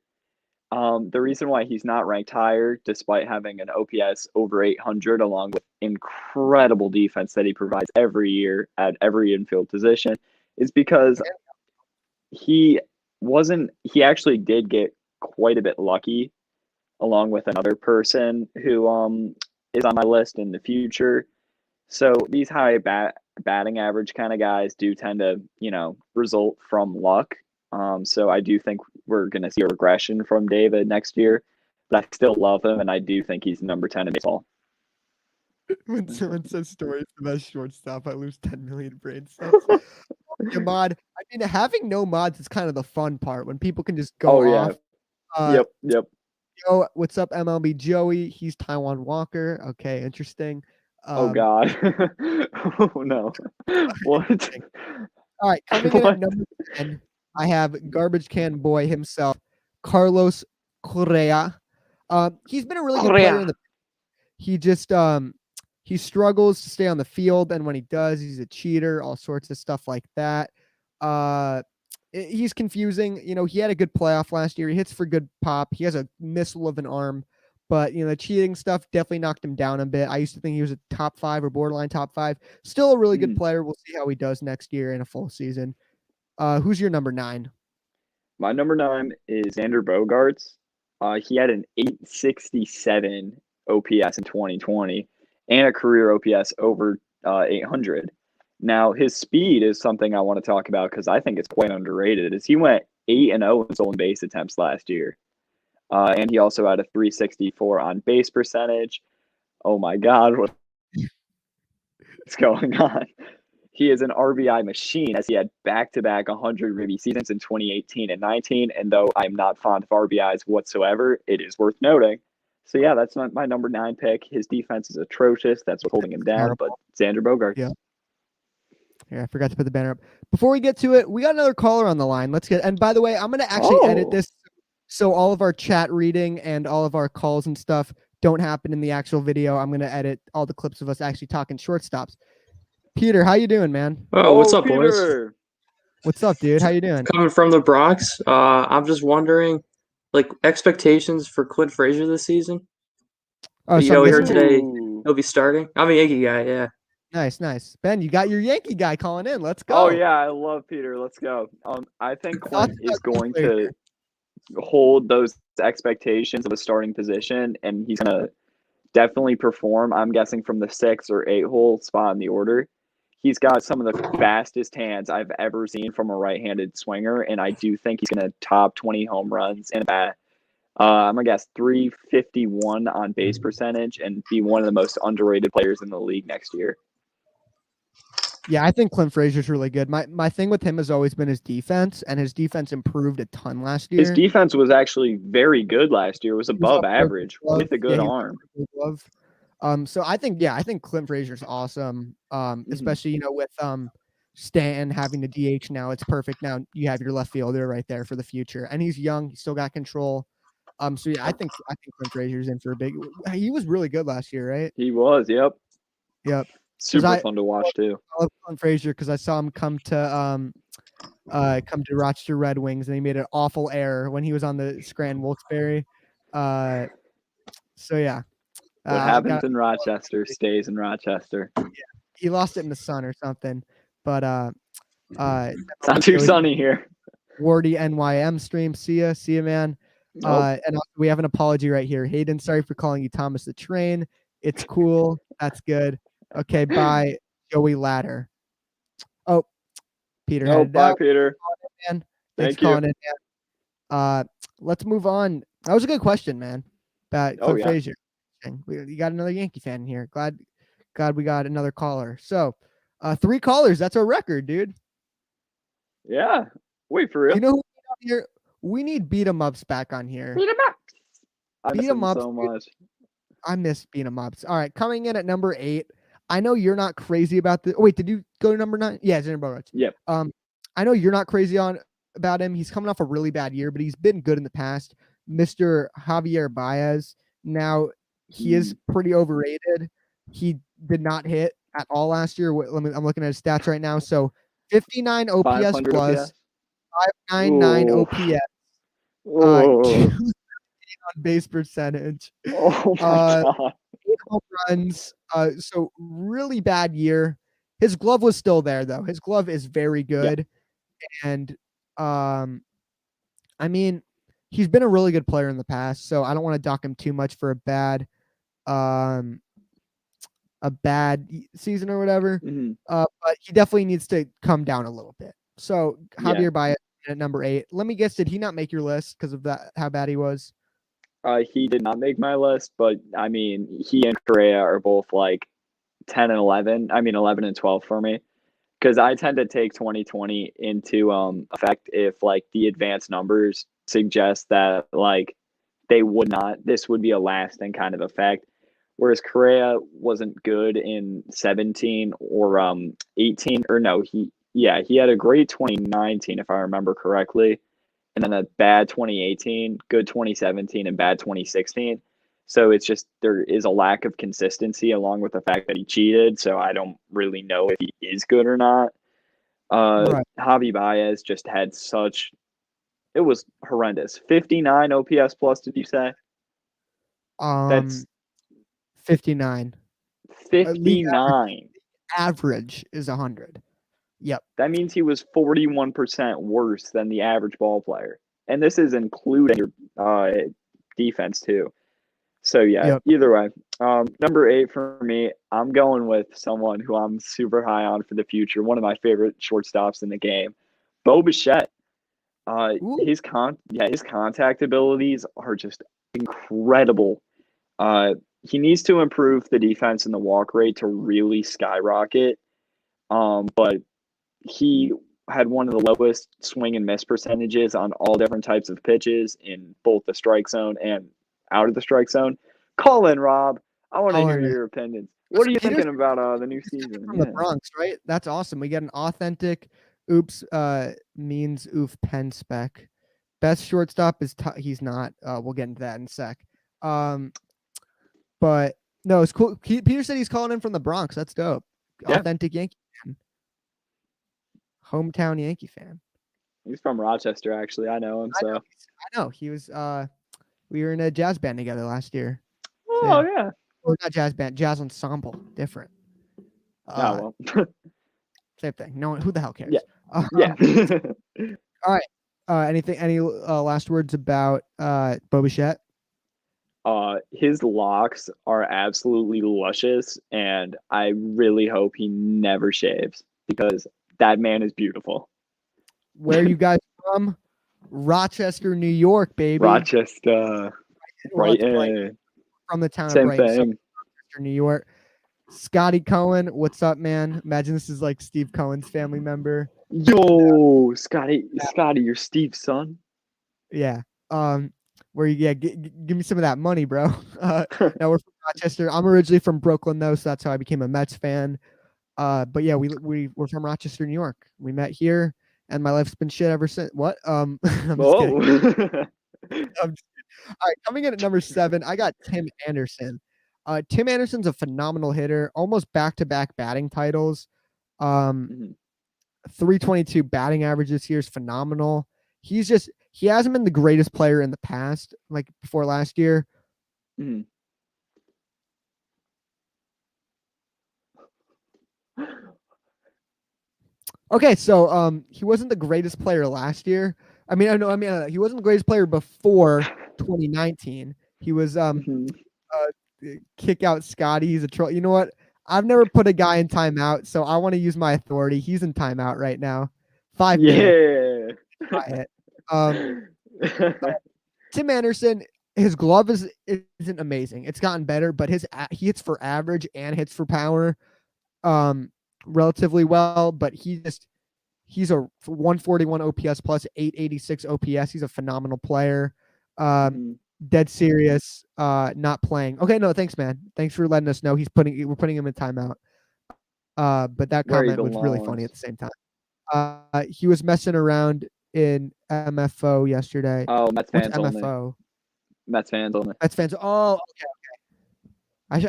The reason why he's not ranked higher, despite having an OPS over 800, along with incredible defense that he provides every year at every infield position, is because he actually did get quite a bit lucky, along with another person who is on my list in the future. So these high batting average kind of guys do tend to, result from luck. So I do think we're going to see a regression from David next year, but I still love him, and I do think he's number 10 in baseball. When someone says Story's the best shortstop, I lose 10 million brain cells. Your mod. I mean, having no mods is kind of the fun part when people can just go off. Yep. Yo, what's up, MLB Joey? He's Taijuan Walker. Okay, interesting. Oh God. Oh no. What? All right, coming in at number 10, I have garbage can boy himself, Carlos Correa. He's been a really good player in the. He just he struggles to stay on the field, and when he does, he's a cheater. All sorts of stuff like that. He's confusing. He had a good playoff last year. He hits for good pop. He has a missile of an arm, but the cheating stuff definitely knocked him down a bit. I used to think he was a top 5 or borderline top 5. Still a really good player. We'll see how he does next year in a full season. Who's your number 9? My number 9 is Xander Bogaerts. He had an 867 OPS in 2020 and a career OPS over 800. Now, his speed is something I want to talk about because I think it's quite underrated. He went 8-0 in stolen base attempts last year. And he also had a 364 on base percentage. Oh my God, what's going on? He is an RBI machine, as he had back-to-back 100 ribby seasons in 2018 and 19. And though I'm not fond of RBIs whatsoever, it is worth noting. So yeah, that's my number 9 pick. His defense is atrocious. That's what's holding him down. But Xander Bogaerts. Yeah. Here, I forgot to put the banner up. Before we get to it, we got another caller on the line. Let's get. And by the way, I'm going to actually edit this so all of our chat reading and all of our calls and stuff don't happen in the actual video. I'm going to edit all the clips of us actually talking shortstops. Peter, how you doing, man? Oh, what's up, Peter. boys? What's up, dude? How you doing? Coming from the Bronx. I'm just wondering, expectations for Clint Frazier this season. Oh, we heard today he'll be starting. I'm a Yankee guy, yeah. Nice. Ben, you got your Yankee guy calling in. Let's go. Oh yeah, I love Peter. Let's go. I think Clint is going to hold those expectations of a starting position, and he's going to definitely perform. I'm guessing from the 6 or 8 hole spot in the order. He's got some of the fastest hands I've ever seen from a right-handed swinger, and I do think he's going to top 20 home runs in a bat. I'm going to guess 351 on base percentage and be one of the most underrated players in the league next year. Yeah, I think Clint Frazier's really good. My thing with him has always been his defense, and his defense improved a ton last year. His defense was actually very good last year. It was above average with a good arm. So I think Clint Frazier's awesome. Especially with Stanton having the DH now, it's perfect. Now you have your left fielder right there for the future, and he's young. He's still got control. So yeah, I think Clint Frazier's in for a big. He was really good last year, right? He was. Yep. Super fun to watch too. I love Clint Frazier because I saw him come to Rochester Red Wings, and he made an awful error when he was on the Scranton Wilkes-Barre. So yeah. What happens in Rochester stays in Rochester. Yeah, he lost it in the sun or something, but it's not too sunny here. Wardy NYM stream. See ya, man. Nope. And we have an apology right here. Hayden, sorry for calling you Thomas the Train. It's cool. That's good. Okay, bye, Joey Ladder. Oh, Peter Nope. headed Bye, out. Peter. Man. Thanks Thank for calling you. in. Let's move on. That was a good question, man. About Clint Frazier. You got another Yankee fan in here. Glad we got another caller. So, 3 callers. That's our record, dude. Yeah. Wait, for real? You know who we need on here? We need beat 'em ups back on here. Beat 'em ups. I miss 'em ups so much. I miss beat 'em ups. All right, coming in at number 8. I know you're not crazy about the. Oh, wait, did you go to number 9? Yeah, Xander Bogaerts. Yep. I know you're not crazy about him. He's coming off a really bad year, but he's been good in the past. Mr. Javier Baez. Now he is pretty overrated. He did not hit at all last year. I'm looking at his stats right now. So 59 OPS plus, 599 OPS, 2 on base percentage. Oh my god. 8 home runs. So really bad year. His glove was still there though. His glove is very good. Yeah. And I mean, he's been a really good player in the past, so I don't want to dock him too much for a bad season or whatever. But he definitely needs to come down a little bit. So Javier Baez at number 8. Let me guess, did he not make your list because of that? How bad he was? He did not make my list, but I mean, he and Correa are both like 10 and 11. I mean, 11 and 12 for me, because I tend to take 2020 into effect if like the advanced numbers suggest that like this would be a lasting kind of effect. Whereas Correa wasn't good in 17 or 18, or no, he had a great 2019 if I remember correctly, and then a bad 2018, good 2017, and bad 2016. So it's just there is a lack of consistency along with the fact that he cheated. So I don't really know if he is good or not. Right. Javi Baez just had it was horrendous. 59 OPS plus, did you say? That's 59. 59. Average is 100. Yep. That means he was 41% worse than the average ball player. And this is including your defense too. So Either way. Number 8 for me, I'm going with someone who I'm super high on for the future. One of my favorite shortstops in the game, Beau Buchette. His contact abilities are just incredible. He needs to improve the defense and the walk rate to really skyrocket. But he had one of the lowest swing and miss percentages on all different types of pitches in both the strike zone and out of the strike zone. Call in, Rob. I want to hear your opinions. What are you thinking about the new season? From the Bronx, right? That's awesome. We get an authentic means oof pen spec. Best shortstop is he's not. We'll get into that in a sec. But no, it's cool. Peter said he's calling in from the Bronx. That's dope. Yeah. Authentic Yankee fan. Hometown Yankee fan. He's from Rochester, actually. I know him. So I know. He was we were in a jazz band together last year. Oh yeah. Or not jazz band, jazz ensemble. Different. Well. Same thing. No one, who the hell cares? Yeah. All right. Any last words about Beau Buchette? His locks are absolutely luscious, and I really hope he never shaves because that man is beautiful. Where are you guys from? Rochester, New York, baby. Rochester. Brighton. From the town Same of Brighton. thing. Rochester, New York. Scotty Cohen, what's up, man? Imagine this is like Steve Cohen's family member. Yo, Scotty, you're Steve's son. Yeah. Where you give me some of that money, bro. Now we're from Rochester. I'm originally from Brooklyn though, so that's how I became a Mets fan. But yeah, we're from Rochester, New York. We met here, and my life's been shit ever since. What? I'm just kidding. All right, coming in at number 7, I got Tim Anderson. Tim Anderson's a phenomenal hitter, almost back-to-back batting titles. 322 batting average this year is phenomenal. He hasn't been the greatest player in the past, like before last year. Okay, so he wasn't the greatest player last year. He wasn't the greatest player before 2019. He was kick out Scotty. He's a troll. You know what? I've never put a guy in timeout, so I want to use my authority. He's in timeout right now. 5 minutes. Tim Anderson, his glove isn't amazing. It's gotten better, but he hits for average and hits for power relatively well, but he's a 141 OPS plus 886 OPS. He's a phenomenal player. Dead serious, not playing. Okay, no, thanks, man. Thanks for letting us know. We're putting him in timeout. But that comment was really funny at the same time. He was messing around in MFO yesterday. Oh, Mets fans What's MFO? only. Mets fans only. Mets fans. Oh, okay.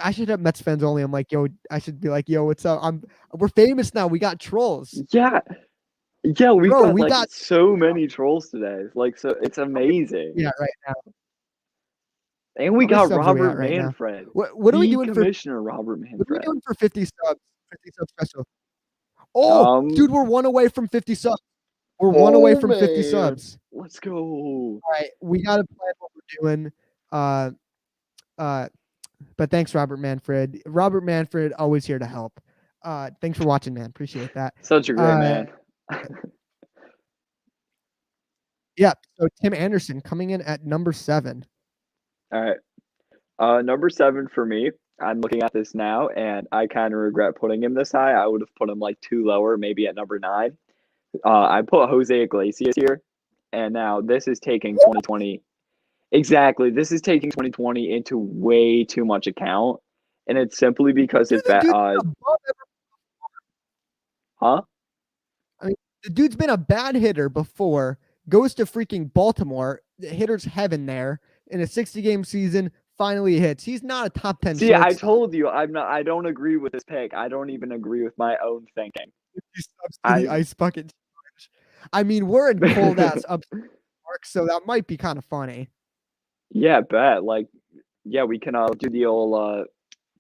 I should have Mets fans only. I'm like, yo, I should be like, yo, what's up? We're famous now. We got trolls. Yeah. Yeah, we got so many trolls today. Like, so it's amazing. Yeah, right now. And we got Robert Manfred. What are we doing Commissioner Robert Manfred? What are we doing for 50 subs? 50 sub special. Oh, dude, we're 1 away from 50 subs. We're 1 away from 50 subs. Let's go. All right, we got to plan what we're doing. But thanks, Robert Manfred. Robert Manfred, always here to help. Thanks for watching, man. Appreciate that. Such a great man. Yeah. So Tim Anderson coming in at number 7. All right. Number 7 for me. I'm looking at this now, and I kind of regret putting him this high. I would have put him like 2 lower, maybe at number 9. I put Jose Iglesias here, and now this is taking 2020. Exactly. This is taking 2020 into way too much account, and it's simply because his Huh? I mean, the dude's been a bad hitter before, goes to freaking Baltimore, the hitter's heaven there, in a 60-game season, finally hits. He's not a top 10 See, shortstop. I told you, I don't agree with this pick. I don't even agree with my own thinking. The ice bucket. I mean, we're in cold ass up Park, so that might be kind of funny. Yeah, bet. Like, yeah, we can do the old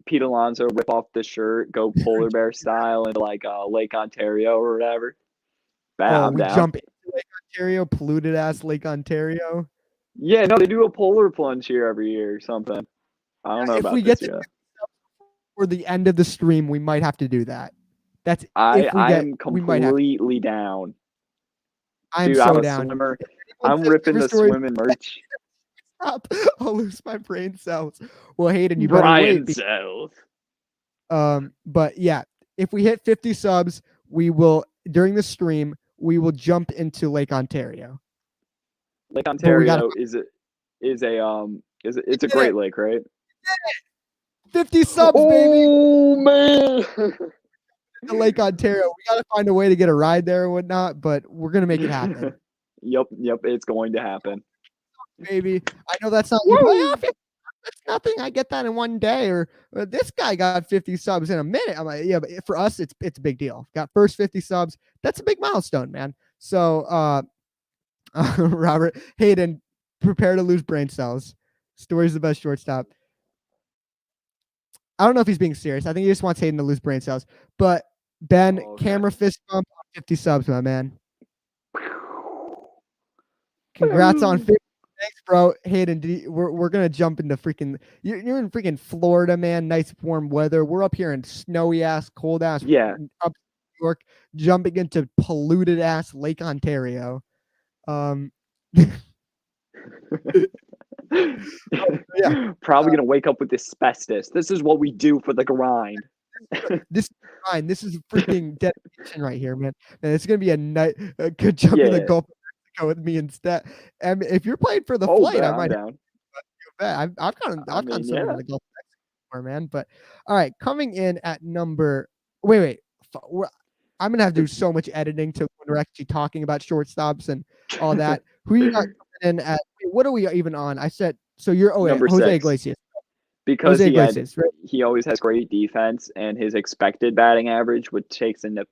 Pete Alonso rip off the shirt, go polar bear style into like Lake Ontario or whatever. Bet, I'm down. Jump into Lake Ontario, polluted ass Lake Ontario. Yeah, no, they do a polar plunge here every year or something. I don't know about this yet. For the end of the stream, we might have to do that. I'm completely down. I'm so down. Swimmer. I'm ripping the swimming merch. Stop. I'll lose my brain cells. Well, Hayden, you better wait. Cells. But yeah, if we hit 50 subs, we will during the stream, we will jump into Lake Ontario. Lake Ontario is a great lake, right? 50 subs, baby. Oh man. Lake Ontario. We gotta find a way to get a ride there and whatnot, but we're gonna make it happen. Yep, it's going to happen. Baby. I know that's not that's nothing. I get that in one day. Or this guy got 50 subs in a minute. I'm like, yeah, but for us, it's a big deal. Got first 50 subs. That's a big milestone, man. So Robert, Hayden, prepare to lose brain cells. Story's the best shortstop. I don't know if he's being serious. I think he just wants Hayden to lose brain cells. But Ben, camera fist bump on 50 subs, my man. Congrats on 50. Thanks, bro. Hayden, we're gonna jump into freaking. You're in freaking Florida, man. Nice warm weather. We're up here in snowy ass, cold ass. Yeah. Up New York, jumping into polluted ass Lake Ontario. Yeah. Probably gonna wake up with asbestos. This is what we do for the grind. This is fine. This is freaking dedication right here, man. And it's gonna be a good jump in the Gulf of Mexico with me instead. And if you're playing for the flight, I might. I've gone somewhere in the Gulf of Mexico, man. But all right, coming in at number. Wait. I'm gonna have to do so much editing to when we're actually talking about shortstops and all that. Who you got coming in at? What are we even on? I said so. You're number Jose 6. Iglesias. Because he always has great defense, and his expected batting average, which takes into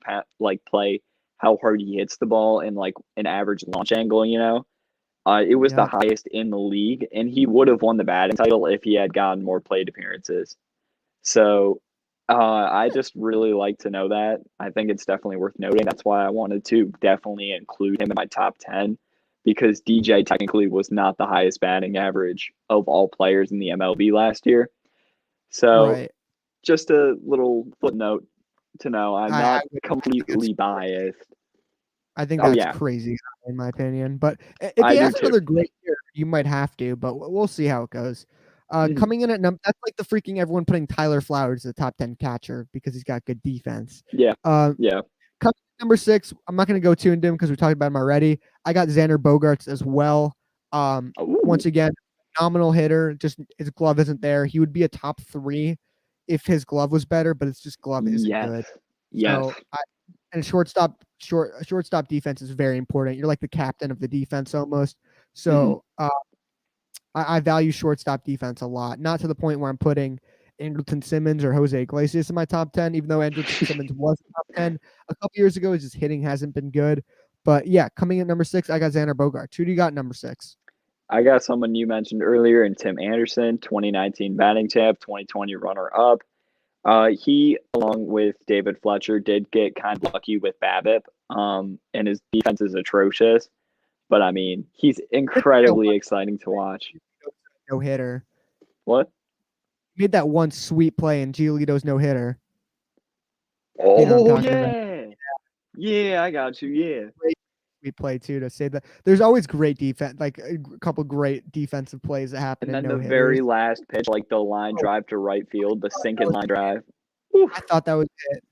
play how hard he hits the ball and like an average launch angle. It was the highest in the league, and he would have won the batting title if he had gotten more plate appearances. So I just really like to know that. I think it's definitely worth noting. That's why I wanted to definitely include him in my top 10 because DJ technically was not the highest batting average of all players in the MLB last year. So Right. just a little footnote to know I'm not I completely biased. I think Oh, that's yeah. crazy, in my opinion. But if I he do has too. another great year, you might have to. But we'll see how it goes. Mhm. Coming in at that's like the freaking everyone putting Tyler Flowers as a top 10 catcher because he's got good defense. Yeah. Uh, Yeah. Coming in number 6, I'm not going to go too into him because we talked about him already. I got Xander Bogaerts as well. Once Ooh. again, phenomenal hitter. Just his glove isn't there. He would be a top 3 if his glove was better, but it's just glove isn't Yes. good. Yes. So and shortstop defense is very important. You're like the captain of the defense almost. So I value shortstop defense a lot. Not to the point where I'm putting Andrelton Simmons or Jose Iglesias in my top 10, even though Andrelton Simmons was top 10 a couple years ago. His hitting hasn't been good. But yeah, coming in number 6, I got Xander Bogaerts. Who do you got number 6? I got someone you mentioned earlier in Tim Anderson, 2019 batting champ, 2020 runner-up. He, along with David Fletcher, did get kind of lucky with BABIP, and his defense is atrocious. But, I mean, he's incredibly exciting to watch. No hitter. What? Made that one sweet play in Giolito's no hitter. Oh, yeah. Yeah, I got you. Yeah. Great sweet play too to say that. There's always great defense, like a couple great defensive plays that happen And in then no the hitters. very last pitch, like the line drive to right field, the sinking line drive. I thought that was it.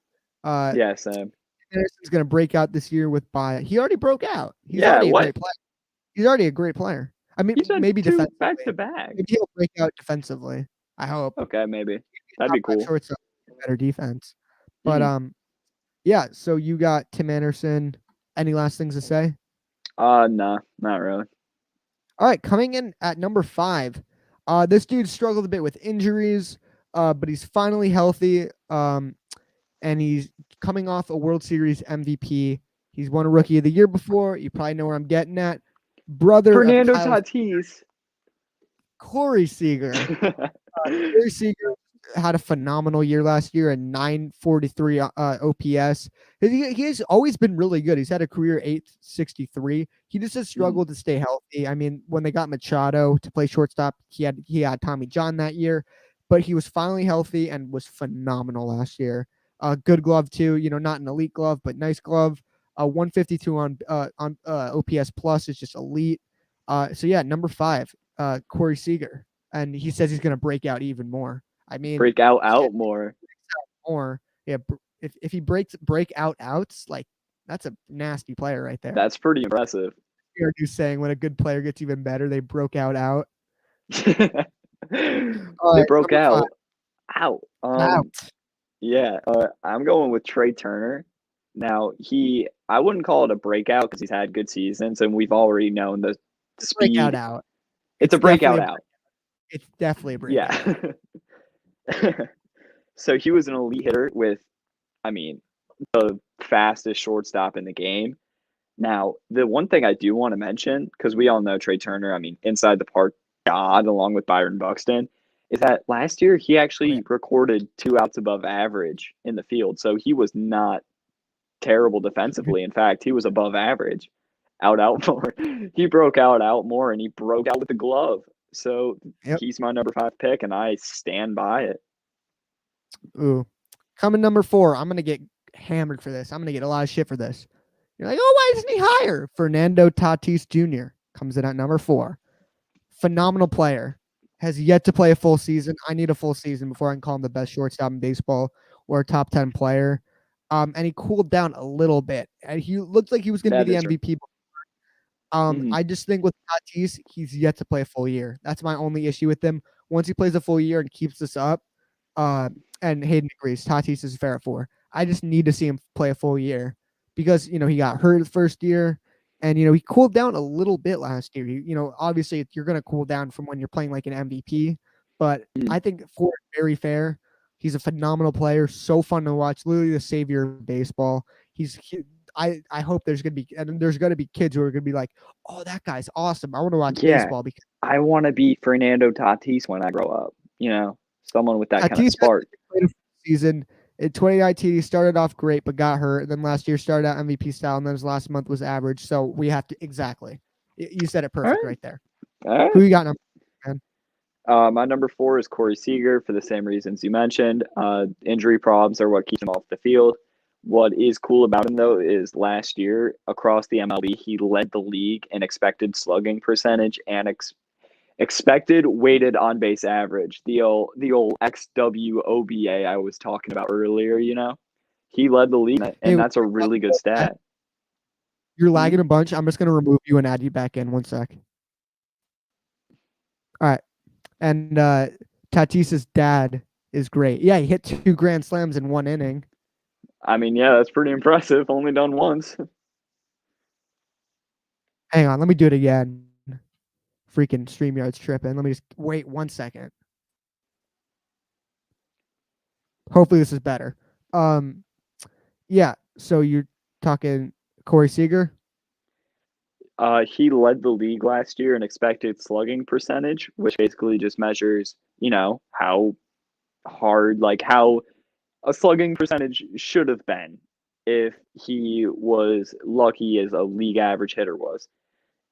Yeah, Sam. Anderson's going to break out this year with Buy. He already broke out. He's Yeah, already a what? great player. He's already a great player. I mean, He's had maybe 2 defensively. back-to-back. Maybe he'll break out defensively. I hope. Okay, maybe. That'd be cool. Shortstop, better defense. But yeah. So you got Tim Anderson. Any last things to say? No, not really. All right, coming in at number 5. This dude struggled a bit with injuries, but he's finally healthy. And he's coming off a World Series MVP. He's won a Rookie of the Year before. You probably know where I'm getting at. Brother Fernando of Tatis. Corey Seeger. Corey Seager had a phenomenal year last year, a 943 OPS. He has always been really good. He's had a career 863. He just has struggled to stay healthy. I mean, when they got Machado to play shortstop, he had Tommy John that year, but he was finally healthy and was phenomenal last year. Good glove too. Not an elite glove, but nice glove. 152 on OPS plus is just elite. So yeah, number 5, Corey Seager. And he says he's going to break out even more. I mean, break out more. Yeah, if he break out outs, like that's a nasty player right there. That's pretty impressive. You're saying when a good player gets even better, they broke out. They broke out. 5. Out. Yeah, I'm going with Trey Turner. Now, I wouldn't call it a breakout because he's had good seasons, and we've already known the speed. Breakout out. It's a breakout out. It's definitely a breakout. Yeah. So he was an elite hitter with, I mean, the fastest shortstop in the game. Now, the one thing I do want to mention, because we all know Trey Turner, I mean, inside the park god, along with Byron Buxton, is that last year he actually recorded 2 outs above average in the field. So he was not terrible defensively. In fact, he was above average. Out more. He broke out more, and he broke out with the glove. So he's my number 5 pick, and I stand by it. Ooh. Coming number 4, I'm going to get hammered for this. I'm going to get a lot of shit for this. You're like, oh, why isn't he higher? Fernando Tatis Jr. comes in at number 4. Phenomenal player. Has yet to play a full season. I need a full season before I can call him the best shortstop in baseball or a top 10 player. And he cooled down a little bit. And he looked like he was going to be the MVP. I just think with Tatis, he's yet to play a full year. That's my only issue with him. Once he plays a full year and keeps this up, and Hayden agrees, Tatis is fair at 4. I just need to see him play a full year because, he got hurt the first year and, he cooled down a little bit last year. Obviously you're going to cool down from when you're playing like an MVP, but I think 4 is very fair. He's a phenomenal player. So fun to watch. Literally the savior of baseball. I hope there's going to be kids who are going to be like, oh, that guy's awesome. I want to watch baseball because I want to be Fernando Tatis when I grow up, someone with that kind of spark. season. In 2019, he started off great, but got hurt. Then last year started out MVP style, and then his last month was average. So we have to exactly. You said it perfect right there. All right. Who you got number 4, man? My number 4 is Corey Seager for the same reasons you mentioned. Injury problems are what keeps him off the field. What is cool about him, though, is last year across the MLB, he led the league in expected slugging percentage and expected weighted on base average. The old XWOBA I was talking about earlier. He led the league, and that's a really good stat. You're lagging a bunch. I'm just gonna remove you and add you back in 1 sec. All right. And Tatis's dad is great. Yeah, he hit 2 grand slams in 1 inning. I mean, yeah, that's pretty impressive. Only done once. Hang on, let me do it again. Freaking StreamYard's tripping. Let me just wait 1 second. Hopefully this is better. Yeah, so you're talking Corey Seager? He led the league last year in expected slugging percentage, which basically just measures, how hard, how a slugging percentage should have been if he was lucky as a league average hitter was.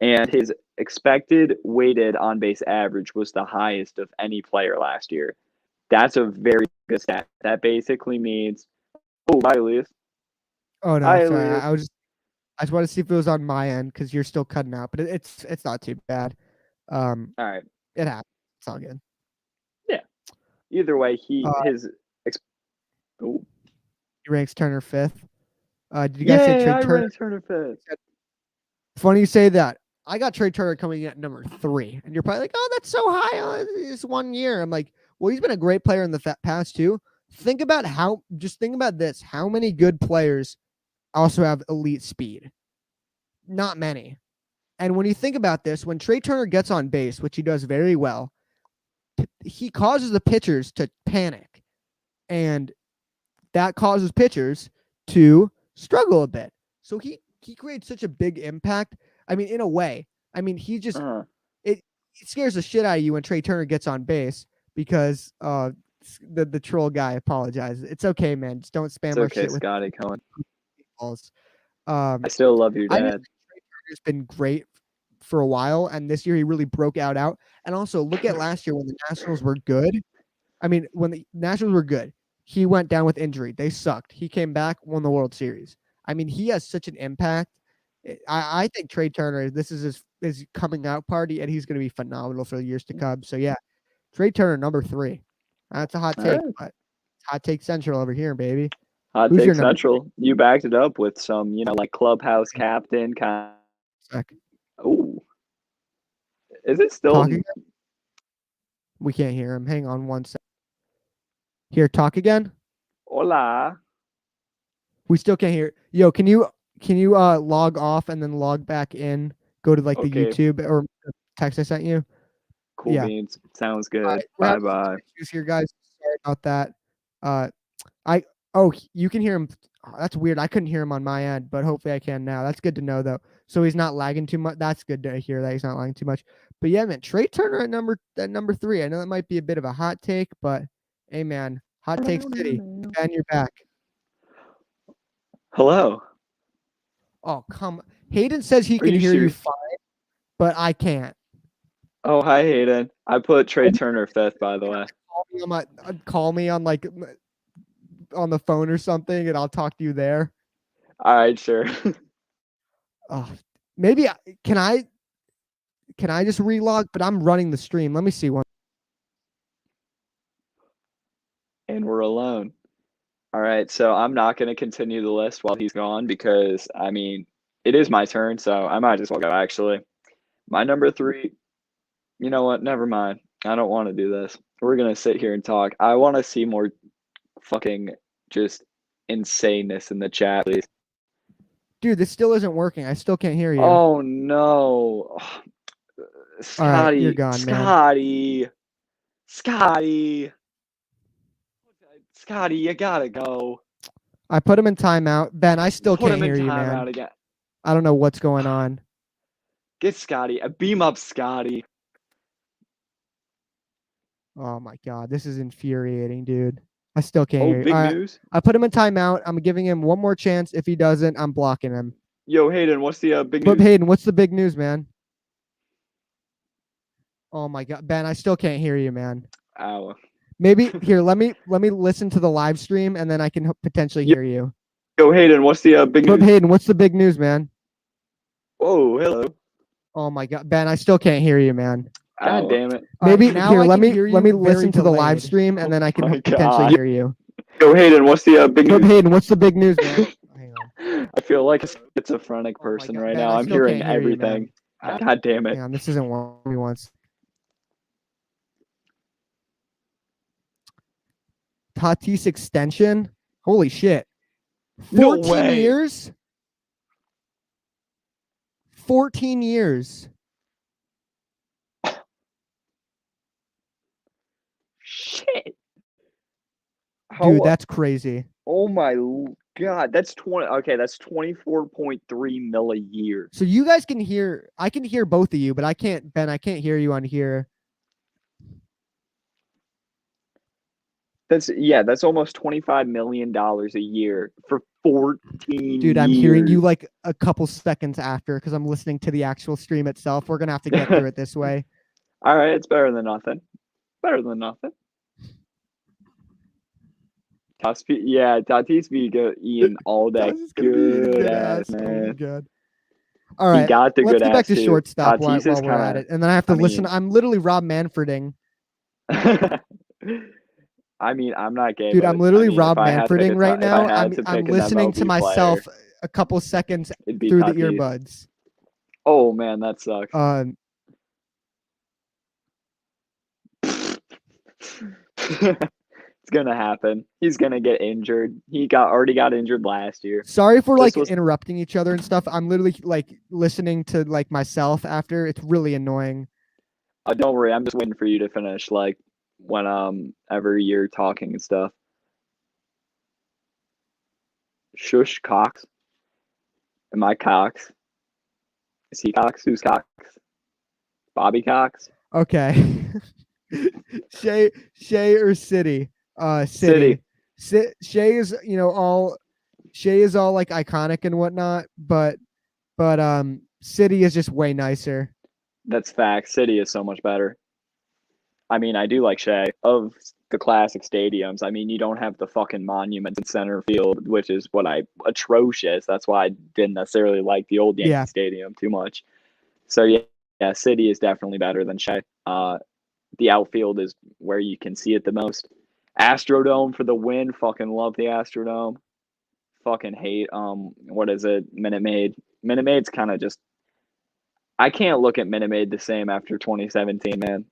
And his expected weighted on base average was the highest of any player last year. That's a very good stat. That basically means, hi, Elias. Oh no, Hi, sorry. Elias. I just want to see if it was on my end because you're still cutting out, but it's not too bad. All right. It happens. It's all good. Yeah. Either way, he ranks Turner 5th. Did you guys say Trey Turner? Turner 5th. Funny you say that. I got Trey Turner coming in at number 3, and you're probably like, "Oh, that's so high. It's 1 year." I'm like, "Well, he's been a great player in the past too." Think about this. How many good players also have elite speed? Not many. And when you think about this, when Trey Turner gets on base, which he does very well, he causes the pitchers to panic, and that causes pitchers to struggle a bit. So he creates such a big impact. I mean, in a way, he just it scares the shit out of you when Trey Turner gets on base because the troll guy apologizes. It's okay, man. Just don't spam our shit with Scotty Cohen. balls. I still love your dad. Trey Turner's been great for a while, and this year he really broke out. And also look at last year when the Nationals were good. When the Nationals were good, he went down with injury. They sucked. He came back, won the World Series. He has such an impact. I think Trey Turner, this is his coming out party, and he's going to be phenomenal for the years to come. So, yeah, Trey Turner, number 3. That's a hot take, but it's hot take central over here, baby. Hot take central. You backed it up with some, clubhouse captain kind of. Oh. Is it still? Talking? We can't hear him. Hang on 1 second. Here, talk again. Hola. We still can't hear. Yo, can you log off and then log back in? Go to the YouTube or text I sent you. Cool beans. Sounds good. Right, bye. Here, guys. Sorry about that. You can hear him. Oh, that's weird. I couldn't hear him on my end, but hopefully I can now. That's good to know, though. So he's not lagging too much. That's good to hear that he's not lagging too much. But yeah, man, Trey Turner at number 3. I know that might be a bit of a hot take, but hey, man, hot take city. Ben, you're back. Hello. Oh, come. Hayden says he can hear you fine, but I can't. Oh, hi, Hayden. I put Trey Turner 5th, by the way. Call me on on the phone or something, and I'll talk to you there. All right, sure. Oh, maybe can I just relog? But I'm running the stream. Let me see one. And we're alone. All right, so I'm not going to continue the list while he's gone because, it is my turn, so I might as well go, actually. My number 3, you know what? Never mind. I don't want to do this. We're going to sit here and talk. I want to see more fucking just insaneness in the chat, please. Dude, this still isn't working. I still can't hear you. Oh, no. Scotty. All right, you're gone, man. Scotty, you gotta go. I put him in timeout. Ben, I still can't hear you, man. Again. I don't know what's going on. Get Scotty. Beam up Scotty. Oh, my God. This is infuriating, dude. I still can't hear you. big All right, news. I put him in timeout. I'm giving him one more chance. If he doesn't, I'm blocking him. Yo, Hayden, what's the big But news? Hayden, what's the big news, man? Oh my God, Ben, I still can't hear you, man. Ow. Maybe here, let me listen to the live stream, and then I can potentially hear you. Yo, Hayden, what's the big But news? Hayden, what's the big news, man? Whoa, hello. Oh my God, Ben, I still can't hear you, man. God damn it. Maybe now here, I let can me hear let me you listen very to the live delayed. stream, and then I can my potentially God. hear you. Yo, Hayden, what's the big But news? Hayden, what's the big news, man? Hang on. I feel like a schizophrenic Oh my person God, right Ben, now. I I'm still hearing can't hear you, man. everything. God damn it. Hang on, this isn't what he wants. Tatis extension? Holy shit. No 14 way. years? 14 years. Shit. Dude, that's crazy. Oh my God. That's 20. Okay, that's 24.3 mil a year. So you guys can hear, I can hear both of you, but I can't, Ben, I can't hear you on here. That's almost $25 million a year for 14 Dude, I'm hearing you years. like a couple seconds after because I'm listening to the actual stream itself. We're going to have to get through it this way. All right, it's better than nothing. Better than nothing. Tatis be eating all that Tatis is gonna be eating good ass, Oh my man. God. All right, He got the let's good get back ass to too. shortstop Tatis while is we're at kinda- it. And then I have to I listen. mean- I'm literally Rob Manfreding. I mean, I'm not gay, Dude, but I'm literally I mean, Rob if I had to pick Manfreding a right top- if now. I had to I'm pick an listening to MLB myself player, a couple seconds it'd be through the Tatis. earbuds. Oh man, that sucks. It's gonna happen. He's gonna get injured. He already got injured last year. Sorry for This like was- interrupting each other and stuff. I'm literally like listening to like myself after. It's really annoying. Don't worry, I'm just waiting for you to finish, like when ever you're talking and stuff. Shush, Cox. Am I Cox? Is he Cox? Who's Cox? Bobby Cox? Okay. Shea or City? City. Shea is, Shea is all like iconic and whatnot, but City is just way nicer. That's fact. City is so much better. I mean, I do like Shea. Of the classic stadiums, I mean, you don't have the fucking monuments in center field, which is atrocious. That's why I didn't necessarily like the old Yankee Stadium too much. So yeah, City is definitely better than Shea. The outfield is where you can see it the most. Astrodome for the win. Fucking love the Astrodome. Fucking hate what is it? Minute Maid. Minute Maid's kind of just. I can't look at Minute Maid the same after 2017, man.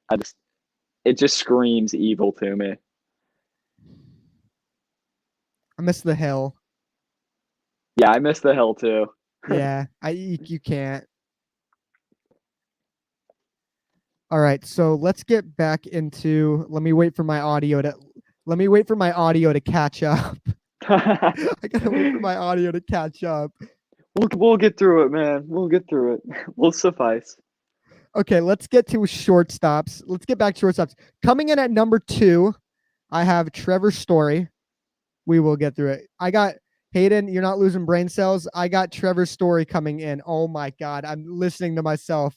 It just screams evil to me. I miss the hill. Yeah, I miss the hill too. Yeah, you can't. All right, so let's get back into. Let me wait for my audio to catch up. I gotta wait for my audio to catch up. We'll get through it, man. We'll get through it. We'll suffice. Okay, let's get to shortstops. Let's get back to shortstops. Coming in at number 2, I have Trevor Story. We will get through it. I got Hayden. You're not losing brain cells. I got Trevor Story coming in. Oh my God, I'm listening to myself.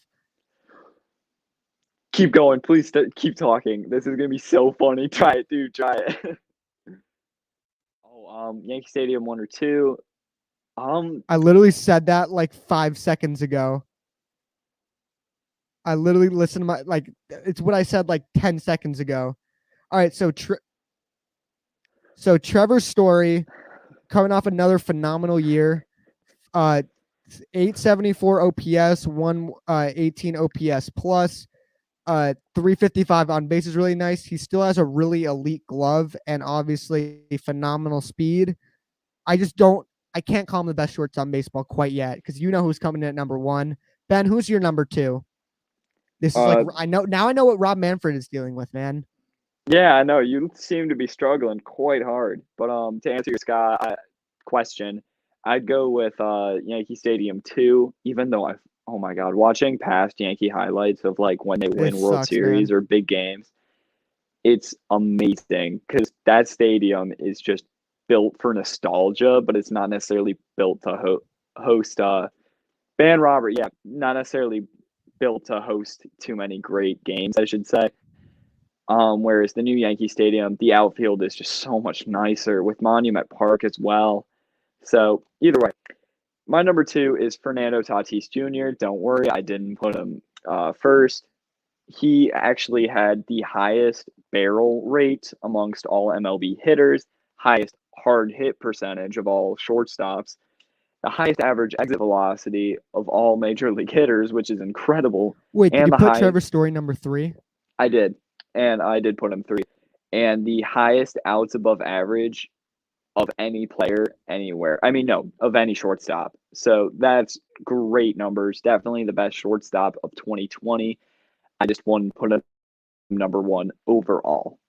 Keep going, please. Keep talking. This is gonna be so funny. Try it, dude. Try it. Yankee Stadium 1 or 2. I literally said that like 5 seconds ago. I literally listened to it's what I said like 10 seconds ago. All right, so Trevor Story coming off another phenomenal year. 874 OPS, 118 OPS plus, 355 on base is really nice. He still has a really elite glove and obviously phenomenal speed. I can't call him the best shortstop in baseball quite yet because you know who's coming in at number 1. Ben, who's your number 2? This is I know what Rob Manfred is dealing with, man. Yeah, I know. You seem to be struggling quite hard. But to answer your question, I'd go with Yankee Stadium 2, even though oh my God, watching past Yankee highlights of like when they win World Series or big games, it's amazing because that stadium is just built for nostalgia, but it's not necessarily built to host band Robert. Yeah, not necessarily built to host too many great games, I should say. Whereas the new Yankee Stadium, the outfield is just so much nicer with Monument Park as well. So either way, my number 2 is Fernando Tatis Jr. Don't worry, I didn't put him first. He actually had the highest barrel rate amongst all MLB hitters, highest hard hit percentage of all shortstops, the highest average exit velocity of all major league hitters, which is incredible. Wait, did and you put Trevor Story number 3? I did, and I did put him 3. And the highest outs above average of any player anywhere. I mean, no, of any shortstop. So that's great numbers. Definitely the best shortstop of 2020. I just wanted to put him number 1 overall.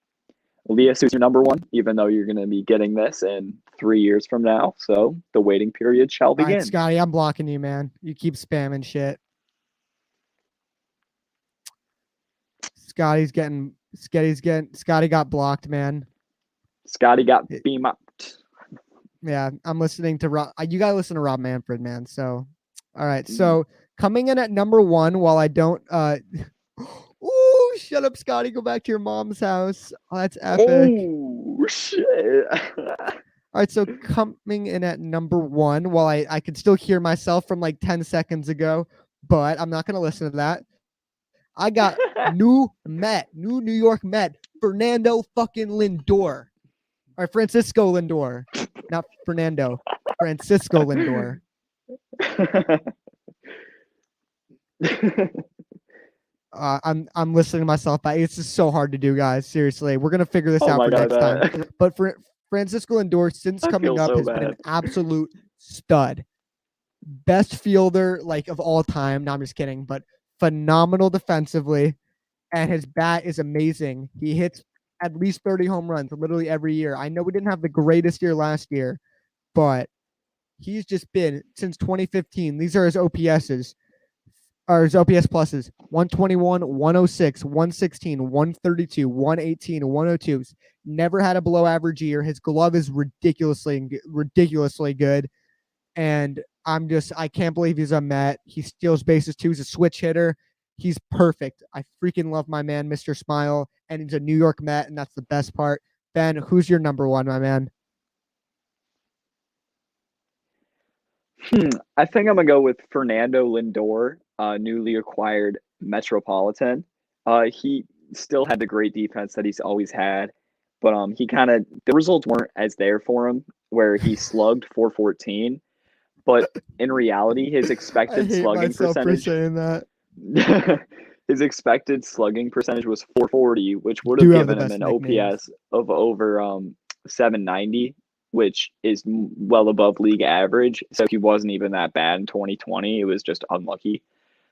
Elias, who's your number 1, even though you're going to be getting this in 3 years from now. So the waiting period shall begin. All right, Scotty, I'm blocking you, man. You keep spamming shit. Scotty got blocked, man. Scotty got beam up. Yeah, I'm listening to Rob. You gotta listen to Rob Manfred, man. So, all right. So coming in at number 1, while I don't. Ooh, shut up, Scotty. Go back to your mom's house. Oh, that's epic. Oh shit. All right. So coming in at number 1, while I could still hear myself from like 10 seconds ago, but I'm not gonna listen to that. I got New York Met, Fernando fucking Lindor. All right, Francisco Lindor, not Fernando. Francisco Lindor. I'm listening to myself back. It's just so hard to do, guys. Seriously, we're gonna figure this out for next time. But for Francisco Lindor, since coming up, has been an absolute stud, best fielder like of all time. No, I'm just kidding, but phenomenal defensively, and his bat is amazing. He hits at least 30 home runs literally every year. I know we didn't have the greatest year last year, but he's just been since 2015. These are his OPSs, or his OPS pluses: 121, 106, 116, 132, 118, 102s. Never had a below average year. His glove is ridiculously good. And I can't believe he's a Met. He steals bases too. He's a switch hitter. He's perfect. I freaking love my man, Mr. Smile, and he's a New York Met, and that's the best part. Ben, who's your number 1, my man? I think I'm gonna go with Fernando Lindor, newly acquired Metropolitan. He still had the great defense that he's always had, but the results weren't as there for him, where he slugged 414. But in reality, his expected slugging percentage. For saying that. His expected slugging percentage was 440, which would have given him an OPS of over 790, which is well above league average. So he wasn't even that bad in 2020. It was just unlucky.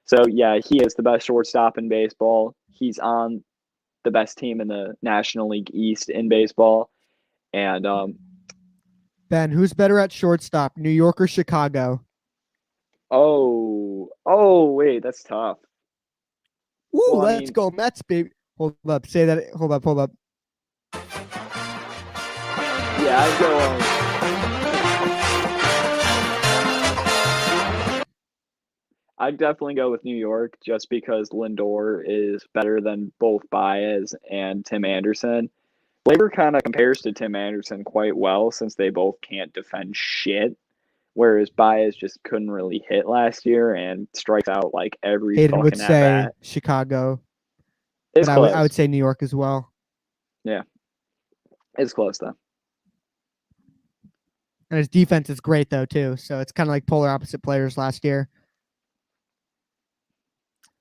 So yeah, he is the best shortstop in baseball. He's on the best team in the National League East in baseball. And Ben, who's better at shortstop, New York or Chicago? Oh, wait, that's tough. Ooh, well, let's go Mets, baby. Hold up, say that. Hold up. Yeah, I'd go. I'd definitely go with New York just because Lindor is better than both Baez and Tim Anderson. Labor kind of compares to Tim Anderson quite well since they both can't defend shit, whereas Baez just couldn't really hit last year and strikes out like every Hayden would fucking say at-bat. Chicago, It's but close. I would say New York as well. Yeah, it's close though. And his defense is great though too, so it's kind of like polar opposite players last year.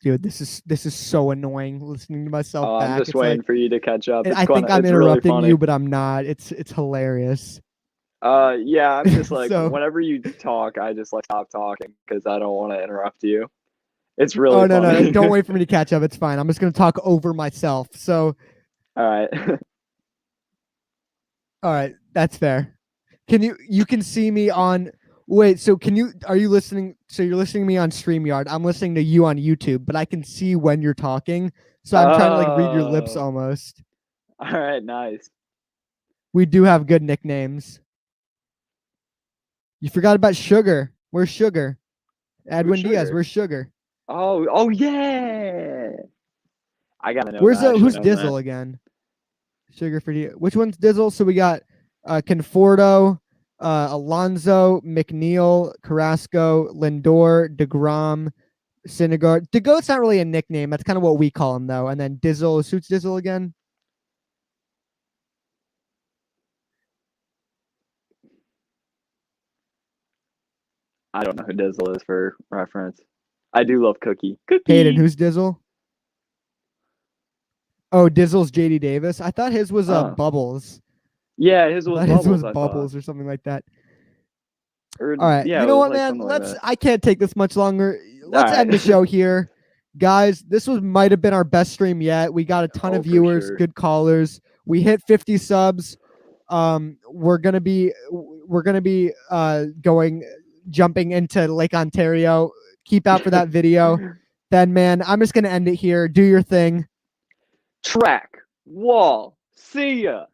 Dude, this is so annoying listening to myself back. I'm just waiting for you to catch up. I think I'm interrupting you, but I'm not. It's hilarious. Yeah, I'm just like whenever you talk, I just like stop talking because I don't want to interrupt you. It's really funny. No, don't wait for me to catch up. It's fine. I'm just gonna talk over myself. So, all right, that's fair. You can see me on. Wait, so are you listening? So you're listening to me on StreamYard. I'm listening to you on YouTube, but I can see when you're talking. So I'm trying to like read your lips almost. All right, nice. We do have good nicknames. You forgot about Sugar. Where's Sugar? Edwin Diaz. Sugar? Where's Sugar? Oh yeah. I gotta know. Where's that. I who's should've known Dizzle that. again? Sugar for Diaz. Which one's Dizzle? So we got Conforto, Alonso, McNeil, Carrasco, Lindor, DeGrom, Syndergaard. DeGoat's not really a nickname. That's kind of what we call him though. And then Dizzle suits Dizzle again. I don't know who Dizzle is for reference. I do love Cookie. Hayden, who's Dizzle? Oh, Dizzle's JD Davis. I thought his was Bubbles. Yeah, his was Bubbles. His was Bubbles or something like that. Or, all right. Yeah, you know what, like man? I can't take this much longer. Let's end the show here. Guys, this might have been our best stream yet. We got a ton of viewers, good callers. We hit 50 subs. We're gonna be jumping into Lake Ontario. Keep out for that video. Ben, man, I'm just gonna end it here. Do your thing. Track, wall, see ya.